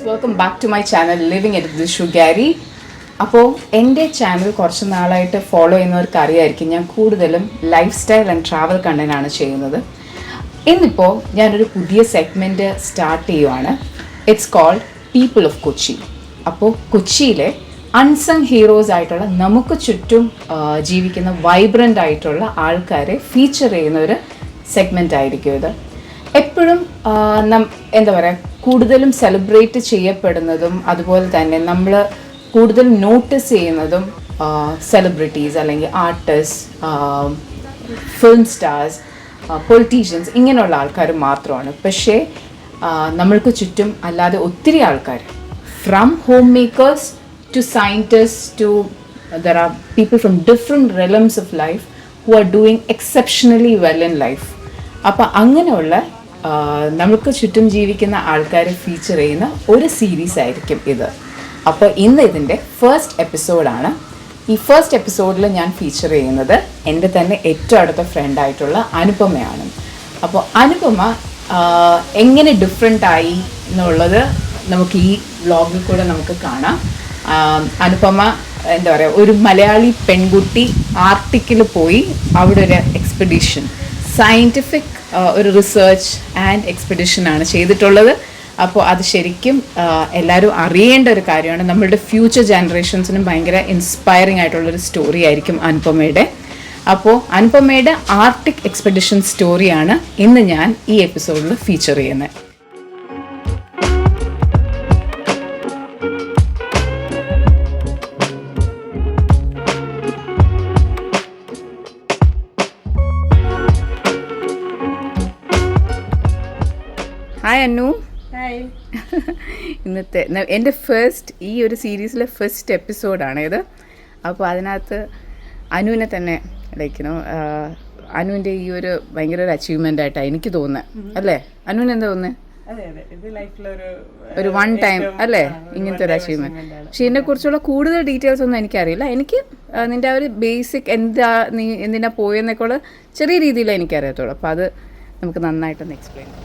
Welcome back to my channel living at the shugary. അപ്പോൾ എൻ്റെ channel കുറച്ച് നാളായിട്ട് ഫോളോ ചെയ്യുന്നവർക്ക് അറിയായിരിക്കും, ഞാൻ കൂടുതലും ലൈഫ് സ്റ്റൈൽ ആൻഡ് ട്രാവൽ കണ്ടൻ്റാണ് ചെയ്യുന്നത്. ഇന്നിപ്പോൾ ഞാനൊരു പുതിയ സെഗ്മെൻറ്റ് സ്റ്റാർട്ട് ചെയ്യുവാണ്. It's called people of Kochi. അപ്പോൾ കൊച്ചിയിലെ അൺസങ് ഹീറോസ് ആയിട്ടുള്ള നമുക്ക് ചുറ്റും ജീവിക്കുന്ന വൈബ്രൻ്റ് ആയിട്ടുള്ള ആൾക്കാരെ ഫീച്ചർ ചെയ്യുന്ന ഒരു സെഗ്മെൻ്റ് ആയിരിക്കും ഇത്. എപ്പോഴും എന്താ പറയുക, കൂടുതലും സെലിബ്രേറ്റ് ചെയ്യപ്പെടുന്നതും അതുപോലെ തന്നെ നമ്മൾ കൂടുതൽ നോട്ടീസ് ചെയ്യുന്നതും സെലിബ്രിറ്റീസ് അല്ലെങ്കിൽ ആർട്ടിസ്റ്റ്, ഫിലിം സ്റ്റാർസ്, പൊളിറ്റീഷ്യൻസ് ഇങ്ങനെയുള്ള ആൾക്കാർ മാത്രമാണ്. പക്ഷേ നമ്മൾക്ക് ചുറ്റും അല്ലാതെ ഒത്തിരി ആൾക്കാർ, from home makers to scientists to there are people from different realms of life who are doing exceptionally well in life. അപ്പോൾ അങ്ങനെയുള്ള നമുക്ക് ചുറ്റും ജീവിക്കുന്ന ആൾക്കാരെ ഫീച്ചർ ചെയ്യുന്ന ഒരു സീരീസ് ആയിരിക്കും ഇത്. അപ്പോൾ ഇന്ന് ഇതിൻ്റെ ഫസ്റ്റ് എപ്പിസോഡാണ്. ഈ ഫസ്റ്റ് എപ്പിസോഡിൽ ഞാൻ ഫീച്ചർ ചെയ്യുന്നത് എൻ്റെ തന്നെ ഏറ്റവും അടുത്ത ഫ്രണ്ടായിട്ടുള്ള അനുപമയാണ്. അപ്പോൾ അനുപമ എങ്ങനെ ഡിഫറെൻ്റ് ആയി എന്നുള്ളത് നമുക്ക് ഈ വ്ളോഗിൽ കൂടെ നമുക്ക് കാണാം. അനുപമ എന്താ പറയുക, ഒരു മലയാളി പെൺകുട്ടി ആർട്ടിക്കിൽ പോയി അവിടെ ഒരു എക്സ്പെഡിഷൻ, സയൻറ്റിഫിക് ഒരു റിസർച്ച് ആൻഡ് എക്സ്പെഡിഷനാണ് ചെയ്തിട്ടുള്ളത്. അപ്പോൾ അത് ശരിക്കും എല്ലാവരും അറിയേണ്ട ഒരു കാര്യമാണ്. നമ്മളുടെ ഫ്യൂച്ചർ ജനറേഷൻസിനും ഭയങ്കര ഇൻസ്പയറിംഗ് ആയിട്ടുള്ളൊരു സ്റ്റോറി ആയിരിക്കും അനുപമയുടെ. അപ്പോൾ അനുപമയുടെ ആർട്ടിക് എക്സ്പെഡിഷൻ സ്റ്റോറിയാണ് ഇന്ന് ഞാൻ ഈ എപ്പിസോഡിൽ ഫീച്ചർ ചെയ്യുന്നത്. ഹായ് അന്നു. ഹായ്. ഇന്നത്തെ എൻ്റെ ഫസ്റ്റ് ഈ ഒരു സീരീസിലെ ഫസ്റ്റ് എപ്പിസോഡാണ് ഇത്. അപ്പോൾ അതിനകത്ത് അനുവിനെ തന്നെ ലൈക്കിനോ അനുവിൻ്റെ ഈ ഒരു ഭയങ്കര ഒരു അച്ചീവ്മെൻ്റ് ആയിട്ടാണ് എനിക്ക് തോന്നുന്നത്, അല്ലേ? അനുവിന് എന്താ തോന്നുന്നത്? ഒരു വൺ ടൈം അല്ലേ ഇങ്ങനത്തെ ഒരു അച്ചീവ്മെൻറ്റ്. പക്ഷെ ഇതിനെക്കുറിച്ചുള്ള കൂടുതൽ ഡീറ്റെയിൽസ് ഒന്നും എനിക്കറിയില്ല. എനിക്ക് നിൻ്റെ ആ ഒരു ബേസിക് എന്താ, നീ എന്തിനാ പോയെന്നൊക്കെ ഉള്ള ചെറിയ രീതിയിൽ എനിക്കറിയത്തുള്ളൂ. അപ്പോൾ അത് നമുക്ക് നന്നായിട്ടൊന്ന് എക്സ്പ്ലെയിൻ ചെയ്യാം.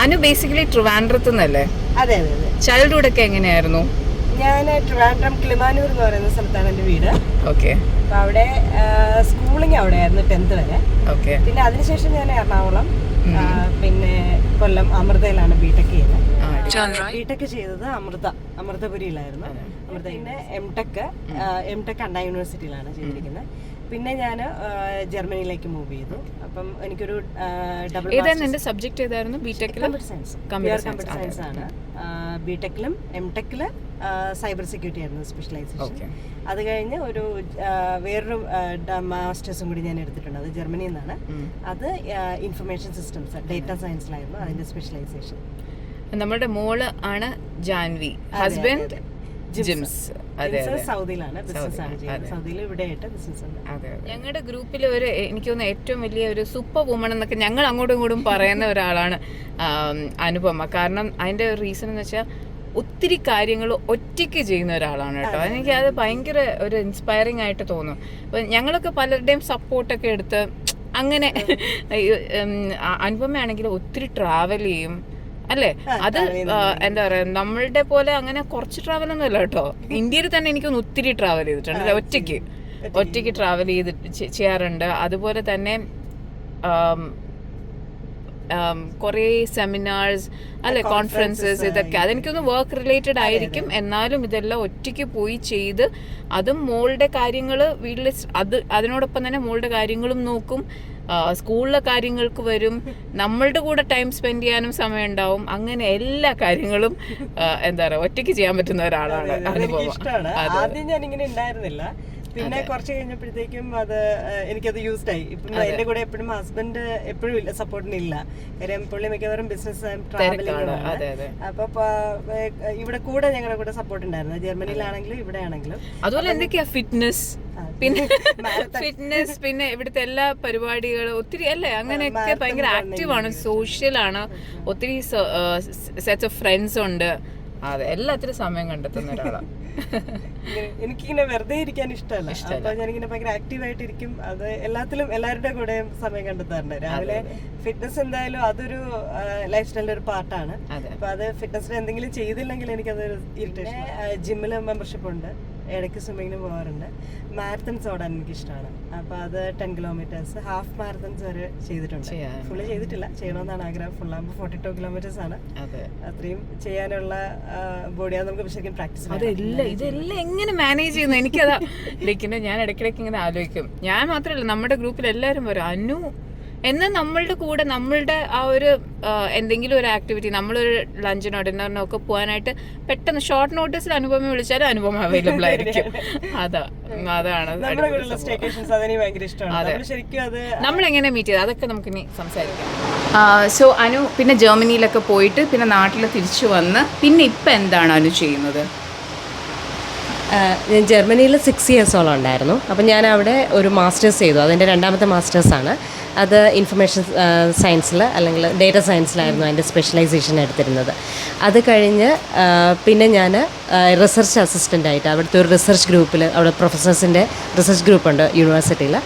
അനു ബേസിക്കലി ട്രിവാൻഡ്രത്ത് നിന്നല്ലേ? അതെ അതെ അതെ. ചൈൽഡ്ഹുഡ് ഒക്കെ എങ്ങനെയായിരുന്നു? ഞാൻ ട്രിവാൻഡ്രം കിളിമാനൂർ എന്ന് പറയുന്ന സ്ഥലത്താണ് എൻ്റെ വീട്. ഓക്കെ. അപ്പൊ അവിടെ സ്കൂളിങ് അവിടെയായിരുന്നു 10th വരെ. ഓക്കെ. പിന്നെ അതിനുശേഷം ഞാൻ എറണാകുളം, പിന്നെ കൊല്ലം അമൃതയിലാണ് ബിടെക് ചെയ്തത്. ബിടെക് ചെയ്തത് അമൃതപുരിയിലായിരുന്നു. പിന്നെ എംടെക് അണ്ണാ യൂണിവേഴ്സിറ്റിയിലാണ് ചെയ്തിരിക്കുന്നത്. പിന്നെ ഞാൻ ജർമ്മനിയിലേക്ക് മൂവ് ചെയ്തു. അപ്പം എനിക്കൊരു ഡബിൾ സബ്ജക്ട് ഏതായിരുന്നു? ബിടെക്കിൽ കമ്പ്യൂട്ടർ സയൻസ് ആണ്. ബിടെക്കിലും എംടെക്കില് സൈബർ സെക്യൂരിറ്റി ആയിരുന്നു സ്പെഷ്യലൈസേഷൻ. അത് കഴിഞ്ഞ് ഒരു വേറൊരു മാസ്റ്റേഴ്സും കൂടി ഞാൻ എടുത്തിട്ടുണ്ട്. അത് ജർമ്മനിയിൽ നിന്നാണ്. അത് ഇൻഫർമേഷൻ സിസ്റ്റംസ്, ഡേറ്റ സയൻസിലായിരുന്നു അതിന്റെ സ്പെഷ്യലൈസേഷൻ. നമ്മുടെ മോള് ആണ് ജാൻവി, ഹസ്ബൻഡ് ജിംസ്. സൗദിയിലാണ് ബിസിനസ് ആണ് ചെയ്യുന്നത്. സൗദിയിൽ ഇവിടെയായിട്ട് ബിസിനസ് ഉണ്ട്. ഞങ്ങളുടെ ഗ്രൂപ്പിൽ ഒരു എനിക്ക് തോന്നുന്നു ഏറ്റവും വലിയ ഒരു സൂപ്പർ വുമൺ എന്നൊക്കെ ഞങ്ങൾ അങ്ങോട്ടും ഇങ്ങോട്ടും പറയുന്ന ഒരാളാണ് അനുപമ. കാരണം അതിൻ്റെ റീസൺ എന്ന് വെച്ചാൽ ഒത്തിരി കാര്യങ്ങൾ ഒറ്റയ്ക്ക് ചെയ്യുന്ന ഒരാളാണ് കേട്ടോ. എനിക്ക് അത് ഭയങ്കര ഒരു ഇൻസ്പയറിംഗ് ആയിട്ട് തോന്നും. അപ്പം ഞങ്ങളൊക്കെ പലരുടെയും സപ്പോർട്ടൊക്കെ എടുത്ത് അങ്ങനെ അനുപമയാണെങ്കിൽ ഒത്തിരി ട്രാവൽ ചെയ്യും, അല്ലേ? അത് എന്താ പറയാ, നമ്മളുടെ പോലെ അങ്ങനെ കുറച്ച് ട്രാവൽ ഒന്നും അല്ല കേട്ടോ. ഇന്ത്യയിൽ തന്നെ എനിക്കൊന്ന് ഒത്തിരി ട്രാവൽ ചെയ്തിട്ടുണ്ട്. ഒറ്റയ്ക്ക് ട്രാവൽ ചെയ്യാറുണ്ട്. അതുപോലെ തന്നെ കുറേ സെമിനാർസ്, അല്ലെ, കോൺഫറൻസസ്, ഇതൊക്കെ അതെനിക്കൊന്ന് വർക്ക് റിലേറ്റഡ് ആയിരിക്കും. എന്നാലും ഇതെല്ലാം ഒറ്റയ്ക്ക് പോയി ചെയ്ത്, അതും മോളുടെ കാര്യങ്ങൾ വീട്ടിൽ അതിനോടൊപ്പം തന്നെ മോളുടെ കാര്യങ്ങളും നോക്കും, സ്കൂളിലെ കാര്യങ്ങൾക്ക് വരും, നമ്മളുടെ കൂടെ ടൈം സ്പെൻഡ് ചെയ്യാനും സമയം ഉണ്ടാവും. അങ്ങനെ എല്ലാ കാര്യങ്ങളും എന്താ പറയുക ഒറ്റയ്ക്ക് ചെയ്യാൻ പറ്റുന്ന ഒരാളാണ് അനുഭവം. ആദ്യം ഞാൻ ഇങ്ങനെ ഉണ്ടായിരുന്നില്ല. പിന്നെ കുറച്ച് കഴിഞ്ഞപ്പോഴത്തേക്കും എനിക്കത് യൂസ്ഡ് ആയി. ഇപ്പം എന്റെ കൂടെ എപ്പോഴും ഹസ്ബൻഡ് എപ്പോഴും സപ്പോർട്ടിനില്ല. കാര്യം പുള്ളി മിക്കവാറും ബിസിനസ് ട്രാവലിംഗ്. അപ്പൊ ഇവിടെ കൂടെ ഞങ്ങളുടെ കൂടെ സപ്പോർട്ട് ഉണ്ടായിരുന്നു, ജർമ്മനിയിലാണെങ്കിലും ഇവിടെ ആണെങ്കിലും. അതുപോലെ എന്തൊക്കെയാ ഫിറ്റ്നസ്, പിന്നെ ഇവിടുത്തെ എല്ലാ പരിപാടികളും ഒത്തിരി അല്ലേ, അങ്ങനെയൊക്കെ ഭയങ്കര ആക്റ്റീവാണ്, സോഷ്യലാണ്, ഒത്തിരി സെറ്റ്സ് ഓഫ് ഫ്രണ്ട്സ് ഉണ്ട്. അതെ, എല്ലാത്തിനും സമയം കണ്ടെത്തുന്ന ഒരാളാണ്. എനിക്കിങ്ങനെ വെറുതെ ഇരിക്കാൻ ഇഷ്ടമല്ല. അപ്പൊ ഞാനിങ്ങനെ ഭയങ്കര ആക്റ്റീവായിട്ടിരിക്കും. അത് എല്ലാവരുടെ കൂടെയും സമയം കണ്ടെത്താറുണ്ട്. രാവിലെ ഫിറ്റ്നസ് എന്തായാലും അതൊരു ലൈഫ് സ്റ്റൈലിന്റെ ഒരു പാർട്ടാണ്. അപ്പൊ അത് ഫിറ്റ്നസിന് എന്തെങ്കിലും ചെയ്തില്ലെങ്കിൽ എനിക്കതൊരു ഇറിറ്റേഷൻ. ജിമ്മിൽ മെമ്പർഷിപ്പ് ഉണ്ട്, ഇടയ്ക്ക് സ്വിമ്മിങ്ങിന് പോകാറുണ്ട്. മാരത്തൺസ് ഓടാൻ എനിക്ക് ഇഷ്ടമാണ്. അപ്പൊ അത് 10 കിലോമീറ്റേഴ്സ്, ഹാഫ് മാരത്തൺസ് വരെ ചെയ്തിട്ടുണ്ട്. ഫുള്ള് ചെയ്തിട്ടില്ല, ചെയ്യണമെന്നാണ് ആഗ്രഹം. ഫുള്ളാകുമ്പോൾ 42 കിലോമീറ്റേഴ്സ് ആണ്. അത്രയും ചെയ്യാനുള്ള ബോഡിയാണ് നമുക്ക് ശരിക്കും പ്രാക്ടീസ്. ഇതെല്ലാം എങ്ങനെ മാനേജ് ചെയ്യുന്നു എനിക്കതാ ലൈക്കിന്റെ. ഞാൻ ഇടയ്ക്കിടയ്ക്ക് ഇങ്ങനെ ആലോചിക്കും. ഞാൻ മാത്രമല്ല, നമ്മുടെ ഗ്രൂപ്പിൽ എല്ലാവരും വരും അനു എന്നാൽ നമ്മളുടെ കൂടെ നമ്മളുടെ ആ ഒരു എന്തെങ്കിലും ഒരു ആക്ടിവിറ്റി, നമ്മളൊരു ലഞ്ചിനോ ഡിന്നറിനോ ഒക്കെ പോകാനായിട്ട് പെട്ടെന്ന് ഷോർട്ട് നോട്ടീസിൽ അനുപമ വിളിച്ചാലും അനുപമ അവൈലബിൾ ആയിരിക്കും. അതാണ് നമ്മളെങ്ങനെ മീറ്റ് ചെയ്ത് അതൊക്കെ നമുക്കിനി സംസാരിക്കാം. സോ അനു പിന്നെ ജർമ്മനിയിലൊക്കെ പോയിട്ട് പിന്നെ നാട്ടിൽ തിരിച്ചു വന്ന് പിന്നെ ഇപ്പം എന്താണ് അനു ചെയ്യുന്നത്? ഞാൻ ജർമ്മനിയിൽ 6 ഇയേഴ്സോളം ഉണ്ടായിരുന്നു. അപ്പം ഞാൻ അവിടെ ഒരു മാസ്റ്റേഴ്സ് ചെയ്തു. അതിൻ്റെ 2ാമത്തെ മാസ്റ്റേഴ്സാണ്. അത് ഇൻഫർമേഷൻ സയൻസിൽ അല്ലെങ്കിൽ ഡേറ്റ സയൻസിലായിരുന്നു അതിൻ്റെ സ്പെഷ്യലൈസേഷൻ എടുത്തിരുന്നത്. അത് കഴിഞ്ഞ് പിന്നെ ഞാൻ റിസർച്ച് അസിസ്റ്റൻ്റായിട്ട് അവിടുത്തെ ഒരു റിസർച്ച് ഗ്രൂപ്പിൽ, അവിടെ പ്രൊഫസേഴ്സിൻ്റെ റിസർച്ച് ഗ്രൂപ്പുണ്ട് യൂണിവേഴ്സിറ്റിയിൽ.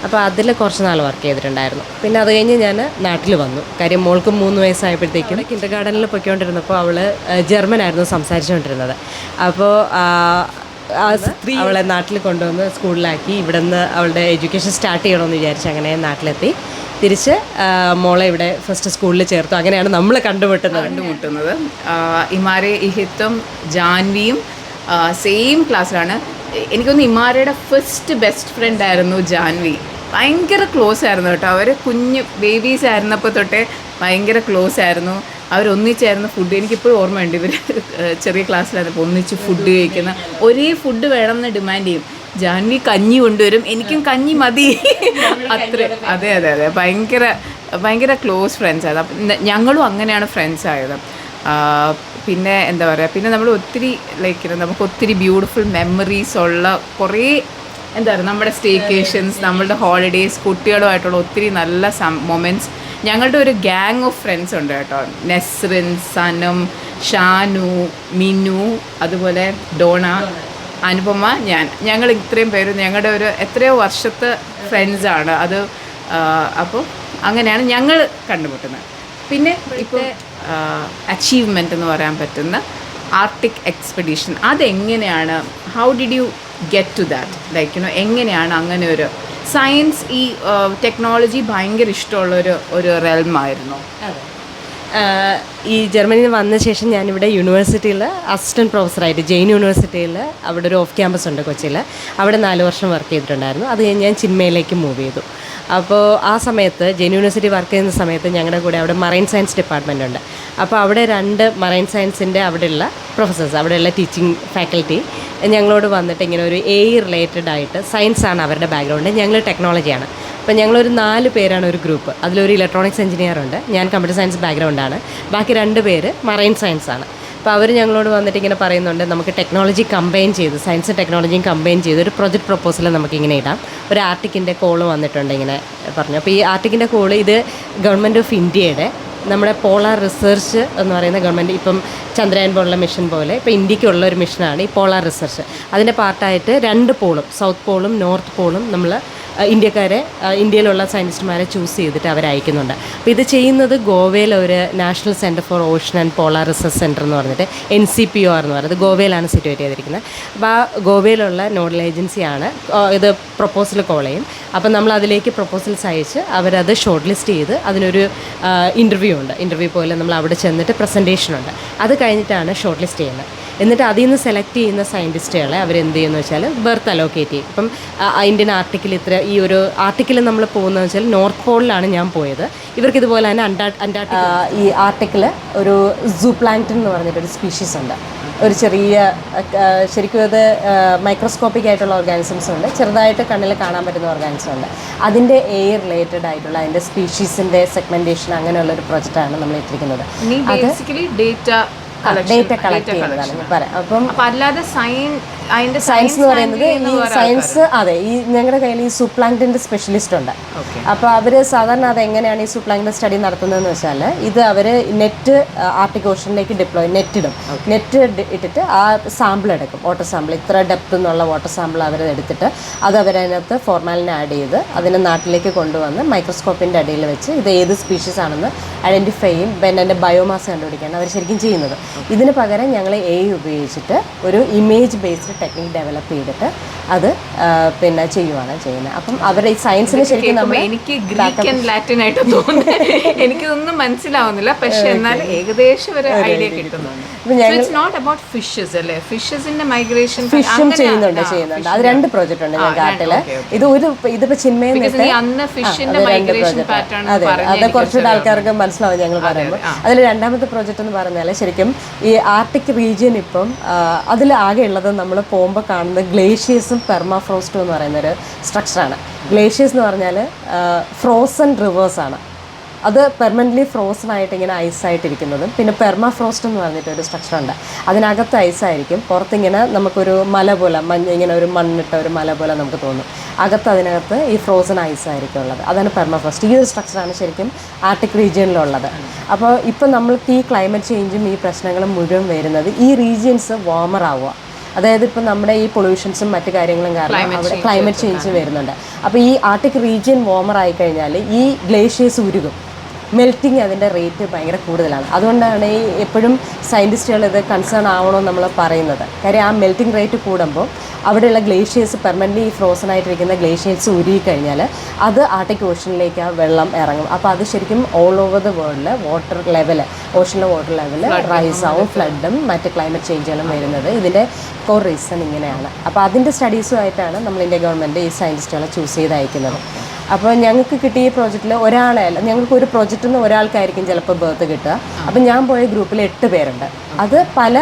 അപ്പോൾ അതിൽ കുറച്ച് നാൾ വർക്ക് ചെയ്തിട്ടുണ്ടായിരുന്നു. പിന്നെ അത് കഴിഞ്ഞ് ഞാൻ നാട്ടിൽ വന്നു. കാര്യം മോൾക്ക് 3 വയസ്സായപ്പോഴത്തേക്കും കിൻഡർ ഗാർഡനിൽ പൊയ്ക്കൊണ്ടിരുന്നപ്പോൾ അവൾ ജർമ്മനായിരുന്നു സംസാരിച്ചുകൊണ്ടിരുന്നത്. അപ്പോൾ അവളെ നാട്ടിൽ കൊണ്ടുവന്ന് സ്കൂളിലാക്കി. ഇവിടെ നിന്ന് അവളുടെ എഡ്യൂക്കേഷൻ സ്റ്റാർട്ട് ചെയ്യണമെന്ന് വിചാരിച്ച് അങ്ങനെ നാട്ടിലെത്തി. തിരിച്ച് മോളെ ഇവിടെ ഫസ്റ്റ് സ്കൂളിൽ ചേർത്തു. അങ്ങനെയാണ് നമ്മൾ കണ്ടുമുട്ടുന്നത്. ഇമാരെ ഇഹിത്തും ജാൻവിയും സെയിം ക്ലാസ്സിലാണ്. എനിക്കൊന്ന് ഇമാരയുടെ ഫസ്റ്റ് ബെസ്റ്റ് ഫ്രണ്ട് ആയിരുന്നു ജാൻവി. ഭയങ്കര ക്ലോസ് ആയിരുന്നു കേട്ടോ. അവർ കുഞ്ഞ് ബേബീസ് ആയിരുന്നപ്പോൾ തൊട്ടേ ഭയങ്കര ക്ലോസ് ആയിരുന്നു. അവരൊന്നിച്ചായിരുന്നു ഫുഡ്. എനിക്കിപ്പോഴും ഓർമ്മയുണ്ട്, ഇവർ ചെറിയ ക്ലാസ്സിലായിരുന്നപ്പോൾ ഒന്നിച്ച് ഫുഡ് കഴിക്കുന്ന, ഒരേ ഫുഡ് വേണമെന്ന് ഡിമാൻഡ് ചെയ്യും. ജാൻവി കഞ്ഞി കൊണ്ടുവരും, എനിക്കും കഞ്ഞി മതി, അത്ര. അതെ അതെ അതെ, ഭയങ്കര ഭയങ്കര ക്ലോസ് ഫ്രണ്ട്സ് ആയത്. അപ്പം ഞങ്ങളും അങ്ങനെയാണ് ഫ്രണ്ട്സ് ആയത്. പിന്നെ എന്താ പറയുക, പിന്നെ നമ്മൾ ഒത്തിരി നമുക്ക് ഒത്തിരി ബ്യൂട്ടിഫുൾ മെമ്മറീസ് ഉള്ള കുറേ എന്താ പറയുക, നമ്മുടെ സ്റ്റേക്കേഷൻസ്, നമ്മളുടെ ഹോളിഡേയ്സ്, കുട്ടികളുമായിട്ടുള്ള ഒത്തിരി നല്ല മൊമെൻറ്റ്സ്. ഞങ്ങളുടെ ഒരു ഗ്യാങ് ഓഫ് ഫ്രണ്ട്സ് ഉണ്ട് കേട്ടോ. നെസ്റിൻ, സനം, ഷാനു, മിനു, അതുപോലെ ഡോണ, അനുപമ, ഞങ്ങൾ ഇത്രയും പേര് ഞങ്ങളുടെ ഒരു എത്രയോ വർഷത്തെ ഫ്രണ്ട്സാണ് അത്. അപ്പോൾ അങ്ങനെയാണ് ഞങ്ങൾ കണ്ടുമുട്ടുന്നത്. പിന്നെ ഇപ്പോൾ അച്ചീവ്മെൻ്റ് എന്ന് പറയാൻ പറ്റുന്ന ആർട്ടിക് എക്സ്പെഡീഷൻ, അതെങ്ങനെയാണ്, how did you get to that? എങ്ങനെയാണ് അങ്ങനെ ഒരു സയൻസ്, ഈ ടെക്നോളജി ഭയങ്കര ഇഷ്ടമുള്ളൊരു റെൽമായിരുന്നു. ഈ ജർമ്മനിയിൽ വന്ന ശേഷം ഞാനിവിടെ യൂണിവേഴ്സിറ്റിയിൽ അസിസ്റ്റൻറ്റ് പ്രൊഫസറായിട്ട് ജെയിൻ യൂണിവേഴ്സിറ്റിയിൽ അവിടെ ഒരു ഓഫ് ക്യാമ്പസ് ഉണ്ട് കൊച്ചിയിൽ. അവിടെ 4 വർഷം വർക്ക് ചെയ്തിട്ടുണ്ടായിരുന്നു. അത് കഴിഞ്ഞ് ഞാൻ ചിന്മയിലേക്ക് മൂവ് ചെയ്തു. അപ്പോൾ ആ സമയത്ത് ജെയിൻ യൂണിവേഴ്സിറ്റി വർക്ക് ചെയ്യുന്ന സമയത്ത് ഞങ്ങളുടെ കൂടെ അവിടെ മറൈൻ സയൻസ് ഡിപ്പാർട്ട്മെൻ്റ് ഉണ്ട്. അപ്പോൾ അവിടെ 2 മറൈൻ സയൻസിൻ്റെ അവിടെയുള്ള പ്രൊഫസേഴ്സ്, അവിടെയുള്ള ടീച്ചിങ് ഫാക്കൽറ്റി ഞങ്ങളോട് വന്നിട്ട് ഇങ്ങനെ ഒരു റിലേറ്റഡ് ആയിട്ട്, സയൻസാണ് അവരുടെ ബാക്ക്ഗ്രൗണ്ട്, ഞങ്ങൾ ടെക്നോളജിയാണ്. അപ്പോൾ ഞങ്ങളൊരു 4 പേരാണ് ഒരു ഗ്രൂപ്പ്. അതിലൊരു ഇലക്ട്രോണിക്സ് എഞ്ചിനീയർ ഉണ്ട്, ഞാൻ കമ്പ്യൂട്ടർ സയൻസ് ബാക്ക്ഗ്രൗണ്ടാണ്, ബാക്കി 2 പേര് മറൈൻ സയൻസ് ആണ്. അപ്പോൾ അവർ ഞങ്ങളോട് വന്നിട്ട് ഇങ്ങനെ പറയുന്നുണ്ട്, നമുക്ക് ടെക്നോളജി കമ്പൈൻ ചെയ്ത്, സയൻസും ടെക്നോളജിയും കമ്പൈൻ ചെയ്ത് ഒരു പ്രൊജക്റ്റ് പ്രൊപ്പോസൽ നമുക്കിങ്ങനെ ഇടാം. ഒരു ആർട്ടിക്കിൻ്റെ കോള് വന്നിട്ടുണ്ട് ഇങ്ങനെ പറഞ്ഞു. അപ്പോൾ ഈ ആർട്ടിക്കിൻ്റെ കോള് ഇത് ഗവൺമെൻറ് ഓഫ് ഇന്ത്യയുടെ നമ്മുടെ പോളാർ റിസർച്ച് എന്ന് പറയുന്ന ഗവൺമെൻറ് ഇപ്പം ചന്ദ്രയാൻ പോലുള്ള മിഷൻ പോലെ ഇപ്പോൾ ഇന്ത്യക്കുള്ള ഒരു മിഷനാണ് ഈ പോളാർ റിസർച്ച്. അതിൻ്റെ പാർട്ടായിട്ട് 2 പോളും, സൗത്ത് പോളും നോർത്ത് പോളും നമ്മൾ ഇന്ത്യയിലുള്ള സയൻറ്റിസ്റ്റുമാരെ ചൂസ് ചെയ്തിട്ട് അവരയക്കുന്നുണ്ട്. അപ്പോൾ ഇത് ചെയ്യുന്നത് ഗോവയിലെ ഒരു national centre for Ocean and polar research centre എന്ന് പറഞ്ഞിട്ട് NCPOR എന്ന് പറയുന്നത് ഗോവയിലാണ് സിറ്റുവേറ്റ് ചെയ്തിരിക്കുന്നത്. അപ്പോൾ ആ ഗോവയിലുള്ള നോഡൽ ഏജൻസിയാണ് ഇത് പ്രൊപ്പോസൽ കോൾ ചെയ്യും. അപ്പം നമ്മൾ അതിലേക്ക് പ്രൊപ്പോസൽസ് അയച്ച് അവരത് ഷോർട്ട് ലിസ്റ്റ് ചെയ്ത് അതിനൊരു ഇൻ്റർവ്യൂ ഉണ്ട്. ഇൻ്റർവ്യൂ പോലെ നമ്മൾ അവിടെ ചെന്നിട്ട് പ്രസൻറ്റേഷനുണ്ട്. അത് കഴിഞ്ഞിട്ടാണ് ഷോർട്ട് ലിസ്റ്റ് ചെയ്യുന്നത്. എന്നിട്ട് അതിൽ നിന്ന് സെലക്ട് ചെയ്യുന്ന സയൻറ്റിസ്റ്റുകളെ അവരെന്ത് ചെയ്യുമെന്ന് വെച്ചാൽ ബെർത്ത് അലോക്കേറ്റ് ചെയ്യും. ഇപ്പം ഇന്ത്യൻ ആർട്ടിക്കിൽ ഈ ഒരു ആർട്ടിക്കിൽ നമ്മൾ പോകുന്നതെന്ന് വെച്ചാൽ നോർത്ത് പോളിലാണ് ഞാൻ പോയത്. ഇവർക്കിതുപോലെ തന്നെ അന്റാർട്ടിക്ക ഈ ആർട്ടിക്കിൽ ഒരു സൂപ്ലാങ്ക്ടൺ എന്ന് പറഞ്ഞിട്ടൊരു സ്പീഷീസ് ഉണ്ട്. ഒരു ചെറിയ, ശരിക്കും അത് മൈക്രോസ്കോപ്പിക് ആയിട്ടുള്ള ഓർഗാനിസംസ് ഉണ്ട്, ചെറുതായിട്ട് കണ്ണിൽ കാണാൻ പറ്റുന്ന ഓർഗാനിസം ഉണ്ട്. അതിൻ്റെ റിലേറ്റഡ് ആയിട്ടുള്ള അതിൻ്റെ സ്പീഷീസിൻ്റെ സെഗ്മെൻറ്റേഷൻ അങ്ങനെയുള്ളൊരു പ്രൊജക്റ്റാണ് നമ്മൾ ഇട്ടിരിക്കുന്നത്. ഡേറ്റ ഡേറ്റ കളക്ട് ചെയ്യുന്നതാണ് ഞാൻ പറയാം. അപ്പം അപ്പൊ അല്ലാതെ അതിന്റെ സയൻസ് എന്ന് പറയുന്നത് ഈ സയൻസ്, അതെ, ഈ ഞങ്ങളുടെ കയ്യിൽ ഈ സൂപ്ലാങ്ക്ടന്റെ സ്പെഷ്യലിസ്റ്റ് ഉണ്ട്. അപ്പോൾ അവർ സാധാരണ അത് എങ്ങനെയാണ് ഈ സൂപ്ലാങ്ക്ടൻ സ്റ്റഡി നടത്തുന്നതെന്ന് വെച്ചാൽ, ഇത് അവർ നെറ്റ് ആർട്ടിക് ഓഷനിലേക്ക് നെറ്റ് ഇട്ടിട്ട് ആ സാമ്പിൾ എടുക്കും, വാട്ടർ സാമ്പിൾ, ഇത്ര ഡെപ്ത് എന്നുള്ള വാട്ടർ സാമ്പിൾ അവർ എടുത്തിട്ട് അത് അവരതിനകത്ത് ഫോർമാലിൻ ആഡ് ചെയ്ത് അതിനെ നാട്ടിലേക്ക് കൊണ്ടുവന്ന് മൈക്രോസ്കോപ്പിൻ്റെ അടിയിൽ വെച്ച് ഇത് ഏത് സ്പീഷീസ് ആണെന്ന് ഐഡൻറ്റിഫൈ ചെയ്യും, പിന്നെ അതിൻ്റെ ബയോമാസ് കണ്ടുപിടിക്കുകയാണ് അവർ ശരിക്കും ചെയ്യുന്നത്. ഇതിന് പകരം ഞങ്ങൾ AI ഉപയോഗിച്ചിട്ട് ഒരു ഇമേജ് ബേസ്ഡ് ടെക്നിക് ഡെവലപ്പ് ചെയ്തിട്ട് അത് പിന്നെ ചെയ്യുവാണ് ചെയ്യുന്നത്. അപ്പം അവരുടെ ഈ സയൻസിന് ശരിക്കും നമ്മൾ എനിക്ക് ഗ്രീക്ക് ആൻഡ് ലാറ്റിൻ ആയിട്ട് തോന്നുന്നത് എനിക്കിതൊന്നും മനസ്സിലാവുന്നില്ല, പക്ഷെ എന്നാൽ ഏകദേശം ഒരു ഐഡിയ കിട്ടുന്നുണ്ട്. ഇറ്റ്സ് നോട്ട് അബൌട്ട് ഫിഷസ് അല്ലേ, ഫിഷസിന്റെ മൈഗ്രേഷൻ ഫിഷും ചെയ്യുന്നുണ്ട്. അത് 2 പ്രോജക്റ്റ് ഉണ്ട് ഞാൻ കാട്ടില്. ഇതിപ്പോ ചിന്മയെന്ന് അന്ന് ഫിഷിന്റെ മൈഗ്രേഷൻ പാറ്റേൺ അത് കുറച്ചുകൂടെ ആൾക്കാർക്ക് മനസ്സിലാവും ഞങ്ങൾ പറയുമ്പോൾ. അതിൽ രണ്ടാമത്തെ പ്രോജക്റ്റ് എന്ന് പറഞ്ഞാൽ ശരിക്കും ഈ ആർട്ടിക് റീജിയൻ ഇപ്പം അതിൽ ആകെ ഉള്ളത് നമ്മൾ പോകുമ്പോൾ കാണുന്നത് ഗ്ലേഷ്യേഴ്സും പെർമാഫ്രോസ്റ്റും എന്ന് പറയുന്നൊരു സ്ട്രക്ചറാണ്. ഗ്ലേഷ്യേഴ്സ് എന്ന് പറഞ്ഞാൽ ഫ്രോസൺ റിവേഴ്സാണ്. അത് പെർമനൻ്റ്ലി ഫ്രോസൺ ആയിട്ട് ഇങ്ങനെ ഐസായിട്ടിരിക്കുന്നതും, പിന്നെ പെർമാഫ്രോസ്റ്റ് എന്ന് പറഞ്ഞിട്ടൊരു സ്ട്രക്ചറുണ്ട്. അതിനകത്ത് ഐസായിരിക്കും, പുറത്തിങ്ങനെ നമുക്കൊരു മല പോലെ ഇങ്ങനെ ഒരു മണ്ണിട്ട ഒരു മല പോലെ നമുക്ക് തോന്നും. അതിനകത്ത് ഈ ഫ്രോസൺ ഐസായിരിക്കും ഉള്ളത്. അതാണ് പെർമാഫ്രോസ്റ്റ്. ഈ ഒരു സ്ട്രക്ചറാണ് ശരിക്കും ആർട്ടിക് റീജിയനിലുള്ളത്. അപ്പോൾ ഇപ്പം നമ്മൾക്ക് ഈ ക്ലൈമറ്റ് ചേഞ്ചും ഈ പ്രശ്നങ്ങളും മുഴുവൻ വരുന്നത് ഈ റീജിയൻസ് വാർമർ ആവുക. അതായത് ഇപ്പം നമ്മുടെ ഈ പൊള്യൂഷൻസും മറ്റു കാര്യങ്ങളും കാരണം അവിടെ ക്ലൈമറ്റ് ചേഞ്ച് വരുന്നുണ്ട്. അപ്പോൾ ഈ ആർട്ടിക് റീജിയൻ വാർമർ ആയിക്കഴിഞ്ഞാൽ ഈ ഗ്ലേഷ്യേഴ്സ് ഉരുകും, മെൽറ്റിങ് അതിൻ്റെ റേറ്റ് ഭയങ്കര കൂടുതലാണ്. അതുകൊണ്ടാണ് ഈ എപ്പോഴും സയൻറ്റിസ്റ്റുകൾ ഇത് കൺസേൺ ആവണമെന്ന് നമ്മൾ പറയുന്നത്. കാര്യം ആ മെൽറ്റിംഗ് റേറ്റ് കൂടുമ്പോൾ അവിടെയുള്ള ഗ്ലേഷ്യേഴ്സ് പെർമനൻ്റ്ലി ഈ ഫ്രോസൺ ആയിട്ടിരിക്കുന്ന ഗ്ലേഷ്യേഴ്സ് ഉരുകിക്കഴിഞ്ഞാൽ അത് ആർട്ടിക് ഓഷനിലേക്ക് ആ വെള്ളം ഇറങ്ങും. അപ്പോൾ അത് ശരിക്കും ഓൾ ഓവർ ദ വേൾഡിൽ വാട്ടർ ലെവൽ, ഓഷനിലെ വാട്ടർ ലെവൽ റൈസ് ആവും, ഫ്ലഡും മറ്റ് ക്ലൈമറ്റ് ചേഞ്ചുകളും വരുന്നത് ഇതിൻ്റെ കോർ റീസൺ ഇങ്ങനെയാണ്. അപ്പോൾ അതിൻ്റെ സ്റ്റഡീസുമായിട്ടാണ് നമ്മൾ ഇന്ത്യ ഗവൺമെൻറ് ഈ സയൻറ്റിസ്റ്റുകളെ ചൂസ് ചെയ്ത് അയക്കുന്നത്. അപ്പോൾ ഞങ്ങൾക്ക് കിട്ടിയ ഈ പ്രോജക്റ്റിൽ ഒരാളല്ല, ഞങ്ങൾക്ക് ഒരു പ്രോജക്റ്റിൽ നിന്ന് ഒരാൾക്കായിരിക്കും ചിലപ്പോൾ ബർത്ത് കിട്ടുക. അപ്പം ഞാൻ പോയ ഗ്രൂപ്പിൽ 8 പേരുണ്ട്. അത് പല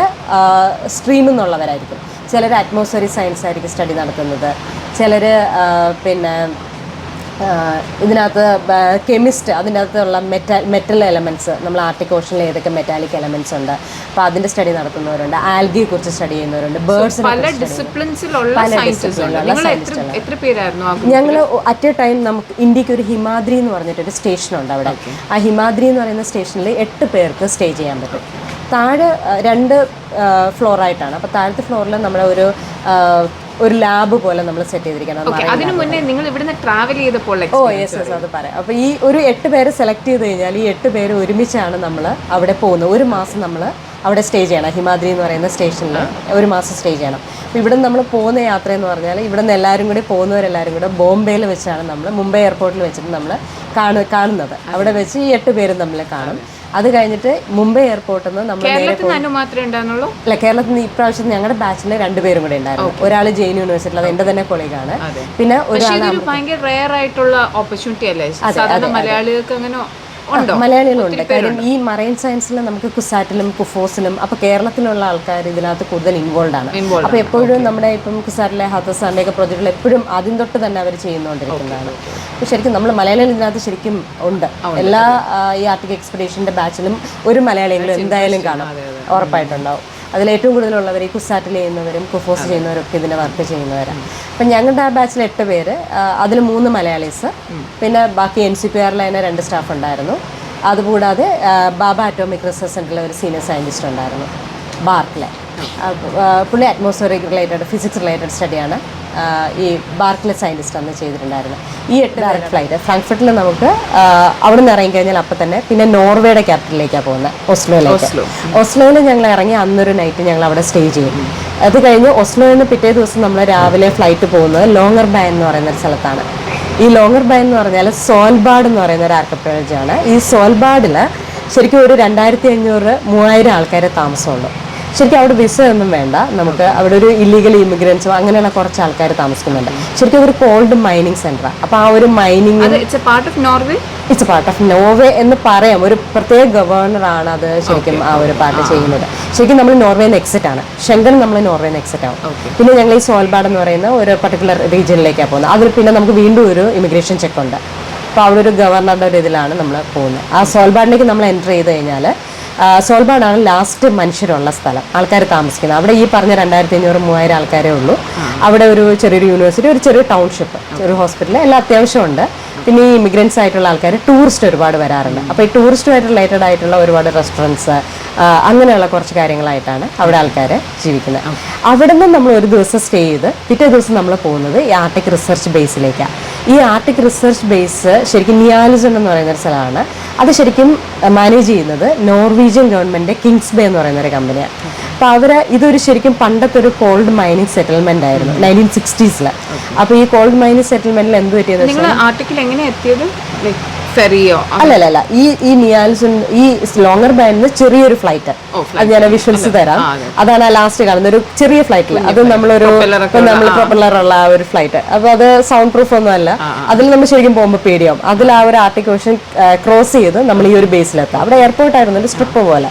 സ്ട്രീമിൽ നിന്നുള്ളവരായിരിക്കും. ചിലർ അറ്റ്മോസ്ഫിയറിക് സയൻസ് ആയിരിക്കും സ്റ്റഡി നടത്തുന്നത്, ചിലർ പിന്നെ ഇതിനകത്ത് കെമിസ്റ്റ്, അതിൻ്റെ അകത്തുള്ള മെറ്റൽ എലമെൻറ്റ്സ്, നമ്മൾ ആർട്ടിക് ഓഷനിൽ ഏതൊക്കെ മെറ്റാലിക് എലമെൻറ്റ്സ് ഉണ്ട് അപ്പോൾ അതിൻ്റെ സ്റ്റഡി നടത്തുന്നവരുണ്ട്, ആൽഗിയെ കുറിച്ച് സ്റ്റഡി ചെയ്യുന്നവരുണ്ട്, ബേർഡ്സിനെ പല ഡിസിപ്ലിനുള്ള ഞങ്ങൾ അറ്റ് എ ടൈം നമുക്ക് ഇന്ത്യക്ക് ഒരു ഹിമാദ്രി എന്ന് പറഞ്ഞിട്ടൊരു സ്റ്റേഷനുണ്ട് അവിടെ. ആ ഹിമാദ്രി എന്ന് പറയുന്ന സ്റ്റേഷനിൽ 8 പേർക്ക് സ്റ്റേ ചെയ്യാൻ പറ്റും. താഴെ 2 ഫ്ലോറായിട്ടാണ്. അപ്പോൾ താഴത്തെ ഫ്ലോറിൽ നമ്മൾ ഒരു ലാബ് പോലെ നമ്മൾ സെറ്റ് ചെയ്തിരിക്കണം. അതിനു മുന്നേ നിങ്ങൾ ഇവിടുന്ന് ട്രാവൽ ചെയ്തപ്പോൾ യെസ് അത് പറയാം. അപ്പോൾ ഈ ഒരു 8 പേരെ സെലക്ട് ചെയ്ത് കഴിഞ്ഞാൽ ഈ 8 പേര് ഒരുമിച്ചാണ് നമ്മൾ അവിടെ പോകുന്നത്. 1 മാസം നമ്മൾ അവിടെ സ്റ്റേ ചെയ്യണം. ഹിമാദ്രി എന്ന് പറയുന്ന സ്റ്റേഷനിൽ 1 മാസം സ്റ്റേ ചെയ്യണം. അപ്പോൾ ഇവിടെ നമ്മൾ പോകുന്ന യാത്ര എന്ന് പറഞ്ഞാൽ ഇവിടെ നിന്ന് എല്ലാവരും കൂടി പോകുന്നവരെല്ലാവരും കൂടെ ബോംബെയിൽ വെച്ചാണ് നമ്മൾ മുംബൈ എയർപോർട്ടിൽ വെച്ചിട്ട് നമ്മൾ കാണുന്നത്. അവിടെ വെച്ച് ഈ 8 പേരും നമ്മൾ കാണും. അത് കഴിഞ്ഞിട്ട് മുംബൈ എയർപോർട്ടിൽ നിന്ന് നമ്മൾ അല്ല, കേരളത്തിൽ നിന്ന് ഇപ്രാവശ്യം ഞങ്ങളുടെ ബാച്ചിൽ 2 പേരും കൂടെ ഉണ്ടായിരുന്നു. ഒരാൾ ജെയിൻ യൂണിവേഴ്സിറ്റിയിൽ, അത് എൻ്റെ തന്നെ കൊളീഗാണ്. പിന്നെ ഭയങ്കര റെയർ ആയിട്ടുള്ള ഓപ്പർച്യൂണിറ്റി അല്ലേ മലയാളികൾക്ക്? അങ്ങനെ മലയാളികളുണ്ട്. കാര്യം ഈ മറൈൻ സയൻസിൽ നമുക്ക് കുസാറ്റിലും കുഫോസിലും, അപ്പോൾ കേരളത്തിലുള്ള ആൾക്കാർ ഇതിനകത്ത് കൂടുതൽ ഇൻവോൾവ് ആണ്. അപ്പോൾ എപ്പോഴും നമ്മുടെ ഇപ്പം കുസാറ്റിലെ ഹത്തസാറിൻ്റെ ഒക്കെ പ്രോജക്റ്റുകൾ എപ്പോഴും ആദ്യം തൊട്ട് തന്നെ അവർ ചെയ്യുന്നുകൊണ്ടിരിക്കുന്നതാണ്. അപ്പോൾ ശരിക്കും നമ്മൾ മലയാളികൾ ഇതിനകത്ത് ശരിക്കും ഉണ്ട്. എല്ലാ ഈ ആർട്ടിക് എക്സ്പെഡീഷൻ്റെ ബാച്ചിലും ഒരു മലയാളികളും എന്തായാലും കാണും, ഉറപ്പായിട്ടുണ്ടാവും. അതിലേറ്റവും കൂടുതലുള്ളവർ ഈ കുസാറ്റിൽ ചെയ്യുന്നവരും കുഫോസ് ചെയ്യുന്നവരൊക്കെ ഇതിൻ്റെ വർക്ക് ചെയ്യുന്നവരാണ്. അപ്പം ഞങ്ങളുടെ ആ ബാച്ചിൽ 8 പേര്, അതിൽ 3 മലയാളീസ്, പിന്നെ ബാക്കി NCPRൽ തന്നെ 2 സ്റ്റാഫ് ഉണ്ടായിരുന്നു. അതുകൂടാതെ ബാബ അറ്റോമിക് റിസർച്ച് സെൻറ്ററിലെ ഒരു സീനിയർ സയൻറ്റിസ്റ്റ് ഉണ്ടായിരുന്നു, ബാർക്കിലെ. പുള്ളി അറ്റ്മോസ്ഫിയറിക് റിലേറ്റഡ്, ഫിസിക്സ് റിലേറ്റഡ് സ്റ്റഡിയാണ് ഈ ബാർക്കിലെ സയൻറ്റിസ്റ്റ് അന്ന് ചെയ്തിട്ടുണ്ടായിരുന്നു. ഈ 8 ഡയറക്റ്റ് ഫ്ലൈറ്റ് ഫ്രാങ്ക്ഫർട്ടിൽ നമുക്ക് അവിടെ നിന്ന് ഇറങ്ങിക്കഴിഞ്ഞാൽ അപ്പം തന്നെ പിന്നെ നോർവേയുടെ ക്യാപിറ്റലിലേക്കാണ് പോകുന്നത്, ഓസ്ലോയിൽ ഞങ്ങൾ ഇറങ്ങി അന്നൊരു നൈറ്റ് ഞങ്ങൾ അവിടെ സ്റ്റേ ചെയ്യും. അത് കഴിഞ്ഞ് ഓസ്ലോയിൽ നിന്ന് പിറ്റേ ദിവസം നമ്മൾ രാവിലെ ഫ്ലൈറ്റ് പോകുന്നത് ലോങ്ങർ ബൈ എന്ന് പറയുന്ന ഒരു സ്ഥലത്താണ്. ഈ ലോങ്ങർ ബൈ എന്ന് പറഞ്ഞാൽ സോൽബാഡ് എന്ന് പറയുന്ന ഒരു ആർക്കിപ്പെലാഗാണ്. ഈ സോൽബാഡിൽ ശരിക്കും ഒരു 2500-3000 ആൾക്കാരെ താമസമുള്ളൂ. ശരിക്കും അവിടെ വിസ ഒന്നും വേണ്ട, നമുക്ക് അവിടെ ഒരു ഇല്ലീഗൽ ഇമിഗ്രൻസോ അങ്ങനെയുള്ള കുറച്ച് ആൾക്കാർ താമസിക്കുന്നുണ്ട്. ശരിക്കും അതൊരു കോൾഡ് മൈനിങ് സെന്ററാണ്. അപ്പോൾ ആ ഒരു mining it's A part of Norway എന്ന് പറയാം. ഒരു പ്രത്യേക ഗവർണറാണ് അത് ശരിക്കും ആ ഒരു പാർട്ട് ചെയ്യുന്നത്. ശരിക്കും നമ്മൾ നോർവേന്ന് എക്സിറ്റ് ആണ്, ഷെങ്കൻ നമ്മൾ നോർവേന്ന് എക്സിറ്റ് ആവും. പിന്നെ ഞങ്ങൾ ഈ സോൽബാഡ് എന്ന് പറയുന്ന ഒരു പർട്ടിക്കുലർ റീജിയനിലേക്കാണ് പോകുന്നത്. അതിൽ പിന്നെ നമുക്ക് വീണ്ടും ഒരു ഇമിഗ്രേഷൻ ചെക്ക് ഉണ്ട്. അപ്പോൾ അവിടെ ഒരു ഗവർണറുടെ ഒരു ഇതിലാണ് നമ്മൾ പോകുന്നത്. ആ സോൽബാഡിലേക്ക് നമ്മൾ എൻ്റർ ചെയ്ത് കഴിഞ്ഞാൽ സോൾബാർഡാണ് ലാസ്റ്റ് മനുഷ്യരുള്ള സ്ഥലം, ആൾക്കാർ താമസിക്കുന്നത്. അവിടെ ഈ പറഞ്ഞ 2500-3000 ആൾക്കാരേ ഉള്ളൂ. അവിടെ ഒരു ചെറിയൊരു യൂണിവേഴ്സിറ്റി, ഒരു ചെറിയ ടൗൺഷിപ്പ്, ഒരു ഹോസ്പിറ്റൽ എല്ലാം അത്യാവശ്യമുണ്ട്. പിന്നെ ഈ ഇമിഗ്രൻസ് ആയിട്ടുള്ള ആൾക്കാർ, ടൂറിസ്റ്റ് ഒരുപാട് വരാറുണ്ട്. അപ്പോൾ ഈ ടൂറിസ്റ്റുമായിട്ട് റിലേറ്റഡ് ആയിട്ടുള്ള ഒരുപാട് റെസ്റ്റോറൻറ്റ്സ്, അങ്ങനെയുള്ള കുറച്ച് കാര്യങ്ങളായിട്ടാണ് അവിടെ ആൾക്കാർ ജീവിക്കുന്നത്. അവിടെ നിന്ന് നമ്മൾ ഒരു ദിവസം സ്റ്റേ ചെയ്ത് പിറ്റേ ദിവസം നമ്മൾ പോകുന്നത് ഈ ആർട്ടിക് റിസർച്ച് ബേസിലേക്കാണ്. ഈ ആർട്ടിക് റിസർച്ച് ബേസ് ശരിക്കും നിയാലിസൺ എന്ന് പറയുന്ന ഒരു സ്ഥലമാണ്. അത് ശരിക്കും മാനേജ് ചെയ്യുന്നത് നോർവീജിയൻ ഗവൺമെൻറ് കിങ്സ് ബേ എന്ന് പറയുന്ന ഒരു കമ്പനിയാണ്. അപ്പോൾ ഇതൊരു ശരിക്കും പണ്ടത്തെ ഒരു കോൾഡ് മൈനിങ് സെറ്റിൽമെന്റ് ആയിരുന്നു 1960s. അപ്പോൾ ഈ കോൾഡ് മൈനിങ് സെറ്റിൽമെന്റിൽ എന്ത് പറ്റിയെന്ന് വെച്ചാൽ ആർട്ടിക്കിൾ എങ്ങനെ എത്തിയത്? ഫെറിയോ? അല്ലല്ല, ഈ നിയാൽസുൻ ഈ ലോങ്ങർ ബാൻഡിന് ചെറിയൊരു ഫ്ലൈറ്റ്, അത് ഞാൻ വിഷ്വൽസ് തരാം. അതാണ് ആ ലാസ്റ്റ് കാണുന്ന ഒരു ചെറിയ ഫ്ലൈറ്റിൽ. അത് നമ്മൾ പ്രൊപ്പല്ലറുള്ള ഒരു ഫ്ലൈറ്റ്. അപ്പൊ അത് സൗണ്ട് പ്രൂഫ് ഒന്നും അല്ല. അതിൽ നമ്മൾ ശരിക്കും പോകുമ്പോൾ പേടിയാവും. അതിൽ ആ ഒരു ആർട്ടിക് ഓഷൻ ക്രോസ് ചെയ്ത് നമ്മൾ ഈ ഒരു ബേസിലെത്താം. അവിടെ എയർപോർട്ട് ആയിരുന്നു, ഒരു സ്ട്രിപ്പ് പോലെ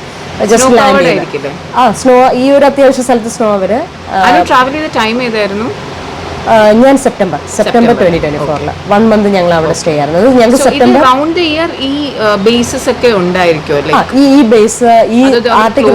ജസ്റ്റ് ലാൻഡ് ചെയ്ത്. സ്നോ, ഈ ഒരു അത്യാവശ്യ സ്ഥലത്ത് സ്നോ. ട്രാവൽ ചെയ്ത ടൈം ഏതായിരുന്നു? ഞാൻ സെപ്റ്റംബർ 2024 1 month ഞങ്ങൾ അവിടെ സ്റ്റേ ആയിരുന്നത്. ഞങ്ങൾക്ക് സെപ്റ്റംബർ റൗണ്ട് ഇയർ ഈ ബേസസ് ഒക്കെ ഉണ്ടായിരിക്കും. ഈ ബേസ് ഈ ആർട്ടിക്